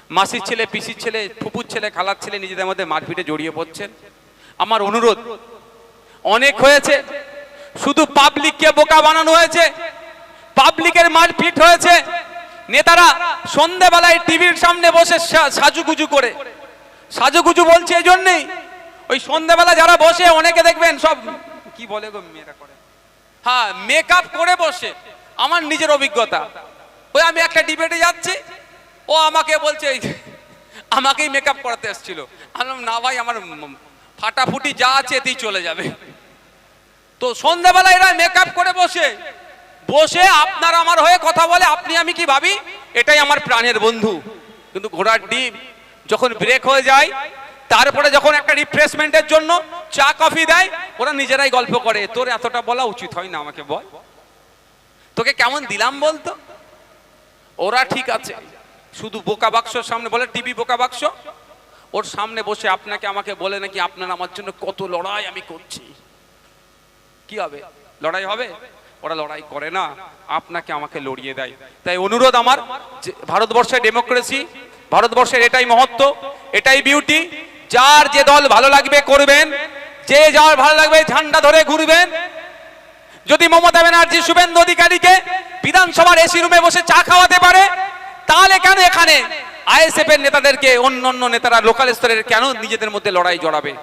মাসির ছেলে, পিসির ছেলে, ফুপুর ছেলে, খালার ছেলে নিজেদের মধ্যে মারপিটে জড়িয়ে পড়ছেন। আমার অনুরোধ, অনেক হয়েছে, শুধু পাবলিককে বোকা বানানো হয়েছে, পাবলিকের মারপিট হয়েছে। নেতারা সন্ধ্যাবেলায় টিভির সামনে বসে সাজুগুজু বলছে এই জন্যই, ওই সন্ধ্যাবেলা যারা বসে অনেকে দেখবেন সব কি বলে গো মেয়েরা করে, হ্যাঁ মেকআপ করে বসে। আমার নিজের অভিজ্ঞতা, ওই আমি একটা ডিবেটে যাচ্ছি, ও আমাকে বলছে আমাকেই মেকআপ করাতে এসেছিল। বললাম না ভাই, আমার ফাটাফুটি যা আছে এতেই চলে যাবে। তো সন্ধ্যাবেলা এরা মেকআপ করে বসে আপনার আমার হয়ে কথা বলে, আপনি আমি কি ভাবি এটাই আমার প্রাণের বন্ধু। কিন্তু ঘোড়ার ডিম যখন ব্রেক হয়ে যায়, তারপরে যখন একটা রিফ্রেশমেন্টের জন্য চা কফি দেয়, ওরা নিজেরাই গল্প করে, তোর এতটা বলা উচিত হয় না, আমাকে বল তোকে কেমন দিলাম বলতো। ওরা ঠিক আছে, শুধু বোকা বাক্সর সামনে বলে, টিভি বোকা বাক্স, ওর সামনে বসে আপনাকে আমাকে বলে নাকি আপনার আমার জন্য কত লড়াই আমি করছি। কি হবে? লড়াই হবে? ওরা লড়াই করে না, আপনাকে আমাকে লড়িয়ে দেয়। তাই অনুরোধ আমার, ভারতবর্ষের ডেমোক্রেসি, ভারতবর্ষের এটাই মহত্ব, এটাই বিউটি। যার যে দল ভালো লাগবে করবেন, যে যার ভালো লাগবে ঝান্ডা ধরে ঘুরবেন। যদি মমতা ব্যানার্জি শুভেন্দু অধিকারীকে বিধানসভার এসি রুমে বসে চা খাওয়াতে পারে, তাহলে কেন এখানে আইএসএফ এর নেতাদেরকে অন্য নেতারা লোকাল স্তরের কেন নিজেদের মধ্যে লড়াই জড়াবে?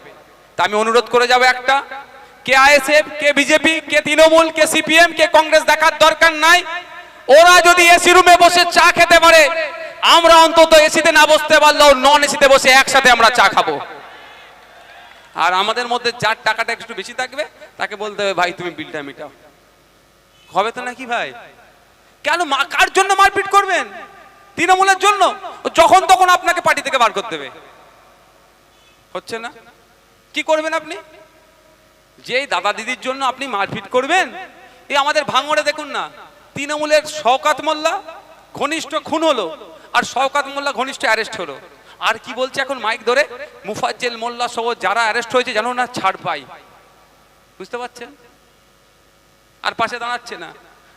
তা আমি অনুরোধ করে যাব একটা, কে আইএসএফ, কে বিজেপি, কে তৃণমূল, কে সিপিএম, কে কংগ্রেস দেখার দরকার নাই। ওরা যদি এসি রুমে বসে চা খেতে পারে, আমরা অন্তত এসিতে না বসতে পারলেও নন এসিতে বসে একসাথে আমরা চা খাবো। আর আমাদের মধ্যে যার টাকাটা একটু বেশি থাকবে তাকে বলতে হবে ভাই তুমি বিলটা মেটাও। হবে তো নাকি ভাই? কেন কার জন্য মারপিট করবেন? তৃণমূলের জন্য? যখন তখন আপনাকে পার্টি থেকে বার করতে দেবে, হচ্ছে না? কি করবেন আপনি? যে দাদা দিদির জন্য আপনি মারপিট করবেন? এই আমাদের ভাঙড়ে দেখুন না, তৃণমূলের শওকাত মোল্লা ঘনিষ্ঠ খুন হলো, আর শওকাত মোল্লা ঘনিষ্ঠ অ্যারেস্ট হলো। আর কি বলছে এখন মাইক ধরে, মুফাজ্জেল মোল্লা সহ যারা অ্যারেস্ট হয়েছে জানো না ছাড় পাই। বুঝতে পারছেন? আর পাশে দাঁড়াচ্ছে না।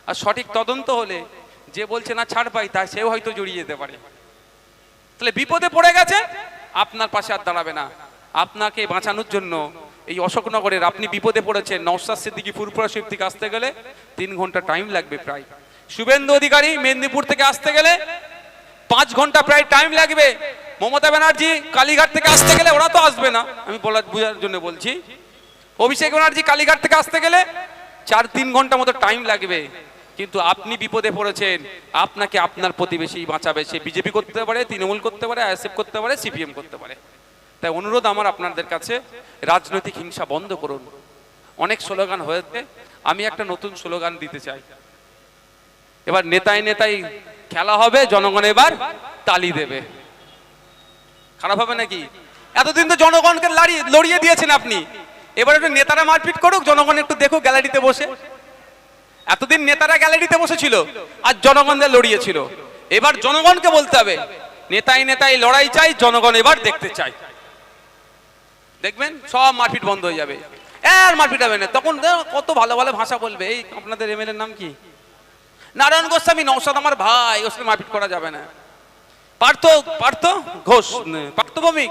আর সঠিক তদন্ত হলে যে বলছে না ছাড় পাই, তা সেও হয়তো জড়িয়ে যেতে পারে। তাহলে বিপদে পড়ে গেছে, আপনার পাশে আর দাঁড়াবে না। আপনাকে বাঁচানোর জন্য এই অশোকনগরের আপনি বিপদে পড়েছেন, নওশাদ সিদ্দিকী ফুরফুরা শরীফ থেকে আসতে গেলে 3 ঘন্টা টাইম লাগবে প্রায়। শুভেন্দু অধিকারী মেদিনীপুর থেকে আসতে গেলে 5 ঘন্টা প্রায় টাইম লাগবে। মমতা ব্যানার্জি কালীঘাট থেকে আসতে গেলে, ওরা তো আসবে না, আমি বোঝার জন্য বলছি, অভিষেক ব্যানার্জি কালীঘাট থেকে আসতে গেলে 4-3 ঘন্টা মতো টাইম লাগবে। কিন্তু আপনি বিপদে পড়েছেন, আপনাকে আপনার প্রতিবেশী বাঁচাবে। সে বিজেপি করতে পারে, তৃণমূল করতে পারে, আইএসএফ করতে পারে, সিপিএম করতে পারে। তাই অনুরোধ আমার আপনাদের কাছে, রাজনৈতিক হিংসা বন্ধ করুন। অনেক স্লোগান হয়েছে, আমি একটা নতুন স্লোগান দিতে চাই। এবার নেতায় নেতায় খেলা হবে, জনগণ এবার তালি দেবে। খারাপ হবে নাকি? এতদিন তো জনগণকে লড়িয়ে দিয়েছেন আপনি, এবার একটু নেতারা মারপিট করুক, জনগণ একটু দেখুক গ্যালারিতে বসে। এতদিন নেতারা গ্যালারিতে বসেছিল আর জনগণদের লড়িয়েছিল, এবার জনগণকে বলতে হবে নেতাই নেতাই লড়াই চাই, জনগণ এবার দেখতে চাই। দেখবেন সব মারপিট বন্ধ হয়ে যাবে, আর মারপিট হবে না। তখন কত ভালো ভালো ভাষা বলবে। এই আপনাদের এমএলএ নাম কি? নারায়ণ গোস্বামী। নওশাদ আমার ভাই, ওর সাথে মারপিট করা যাবে না। পার্থ ঘোষ, পার্থ ভৌমিক,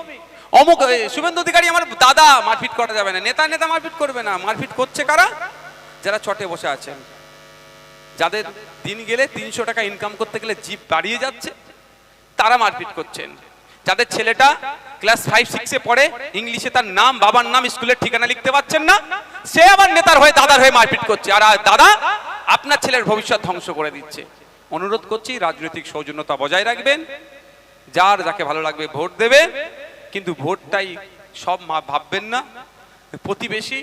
অমুক শুভেন্দু অধিকারী আমার দাদা, মারপিট করা যাবে না। নেতা মারপিট করবে না। মারপিট করছে কারা? যারা চটে বসে আছেন, যাদের দিন গেলে 300 টাকা ইনকাম করতে গেলে জিপ বাড়িয়ে যাচ্ছে, তারা মারপিট করছেন। যাদের ছেলেটা ক্লাস 5-6 পড়ে, ইংলিশে তার নাম, বাবার নাম, স্কুলের ঠিকানা লিখতে পারছেন না, সে আবার নেতার হয়ে দাদার হয়ে মারপিট করছে। আর দাদা আপনার ছেলের ভবিষ্যৎ ধ্বংস করে দিচ্ছে। অনুরোধ করছি রাজনৈতিক সৌজন্যতা বজায় রাখবেন, যার যাকে ভালো লাগবে ভোট দেবেন, কিন্তু ভোটটাই সব ভাববেন না। প্রতিবেশী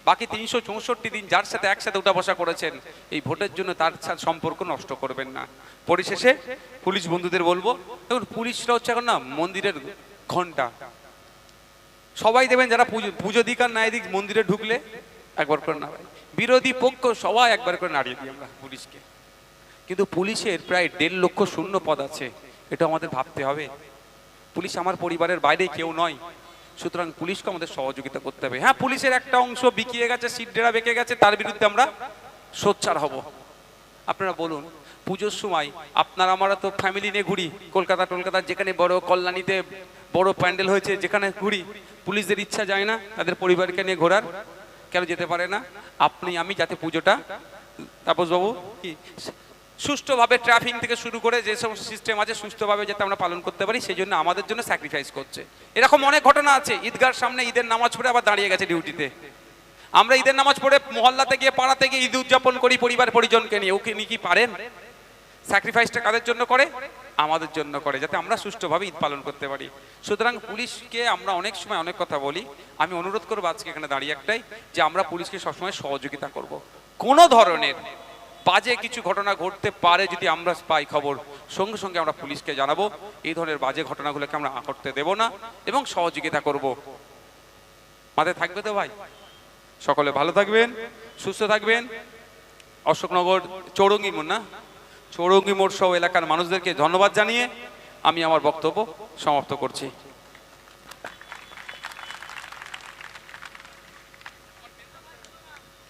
বাকি 364 দিন যার সাথে একসাথে উঠা বসা করেছেন, এই ভোটের জন্য তার সাথে সম্পর্ক নষ্ট করবেন না। পরিশেষে পুলিশ বন্ধুদের বলবো, দেখুন পুলিশরা হচ্ছে এখন না মন্দিরের ঘন্টা। সবাই দেবেন যারা পুজো দিক আর নাই দিক মন্দিরে ঢুকলে একবার করে নাড়াই, বিরোধী পক্ষ সবাই একবার করে নাড়িয়ে দিই আমরা পুলিশকে। কিন্তু পুলিশের প্রায় 1.5 লক্ষ শূন্য পদ আছে, এটা আমাদের ভাবতে হবে। পুলিশ আমার পরিবারের বাইরে কেউ নয়, সুতরাং পুলিশকে আমাদের সহযোগিতা করতে হবে। হ্যাঁ, পুলিশের একটা অংশ বিকিয়ে গেছে, সিট ডেরা বেঁকে গেছে, তার বিরুদ্ধে আমরা সোচ্চার হব। আপনারা বলুন, পুজোর সময় আপনারা আমরা তো ফ্যামিলি নিয়ে ঘুরি, কলকাতা যেখানে বড় কল্যাণীতে বড় প্যান্ডেল হয়েছে যেখানে ঘুরি, পুলিশদের ইচ্ছা যায় না তাদের পরিবারকে নিয়ে ঘোরার? কেন যেতে পারে না? আপনি আমি যাতে পুজোটা তাপসবাবু কি সুষ্ঠুভাবে ট্রাফিক থেকে শুরু করে যে সমস্ত সিস্টেম আছে সুষ্ঠুভাবে যাতে আমরা পালন করতে পারি, সেই জন্য আমাদের জন্য স্যাক্রিফাইস করছে। এরকম অনেক ঘটনা আছে, ঈদগার সামনে ঈদের নামাজ পড়ে আবার দাঁড়িয়ে গেছে ডিউটিতে। আমরা ঈদের নামাজ পড়ে মহল্লাতে গিয়ে পাড়াতে গিয়ে ঈদ উদযাপন করি পরিবার পরিজনকে নিয়ে, ওকে নিয়ে কি পারেন? স্যাক্রিফাইসটা কাদের জন্য করে? আমাদের জন্য করে, যাতে আমরা সুষ্ঠুভাবে ঈদ পালন করতে পারি। সুতরাং পুলিশকে আমরা অনেক সময় অনেক কথা বলি, আমি অনুরোধ করবো আজকে এখানে দাঁড়িয়ে একটাই, যে আমরা পুলিশকে সবসময় সহযোগিতা করব। কোনো ধরনের বাজে কিছু ঘটনা ঘটতে পারে যদি আমরা পাই খবর, সঙ্গে সঙ্গে আমরা পুলিশকে জানাবো। এই ধরনের বাজে ঘটনাগুলোকে আমরা ঘটতে দেব না এবং সহযোগিতা করব। মাথায় থাকবে তো ভাই? সকলে ভালো থাকবেন, সুস্থ থাকবেন। অশোকনগর চৌরঙ্গি মোড়, না চৌরঙ্গি মোড় সহ এলাকার মানুষদেরকে ধন্যবাদ জানিয়ে আমি আমার বক্তব্য সমাপ্ত করছি।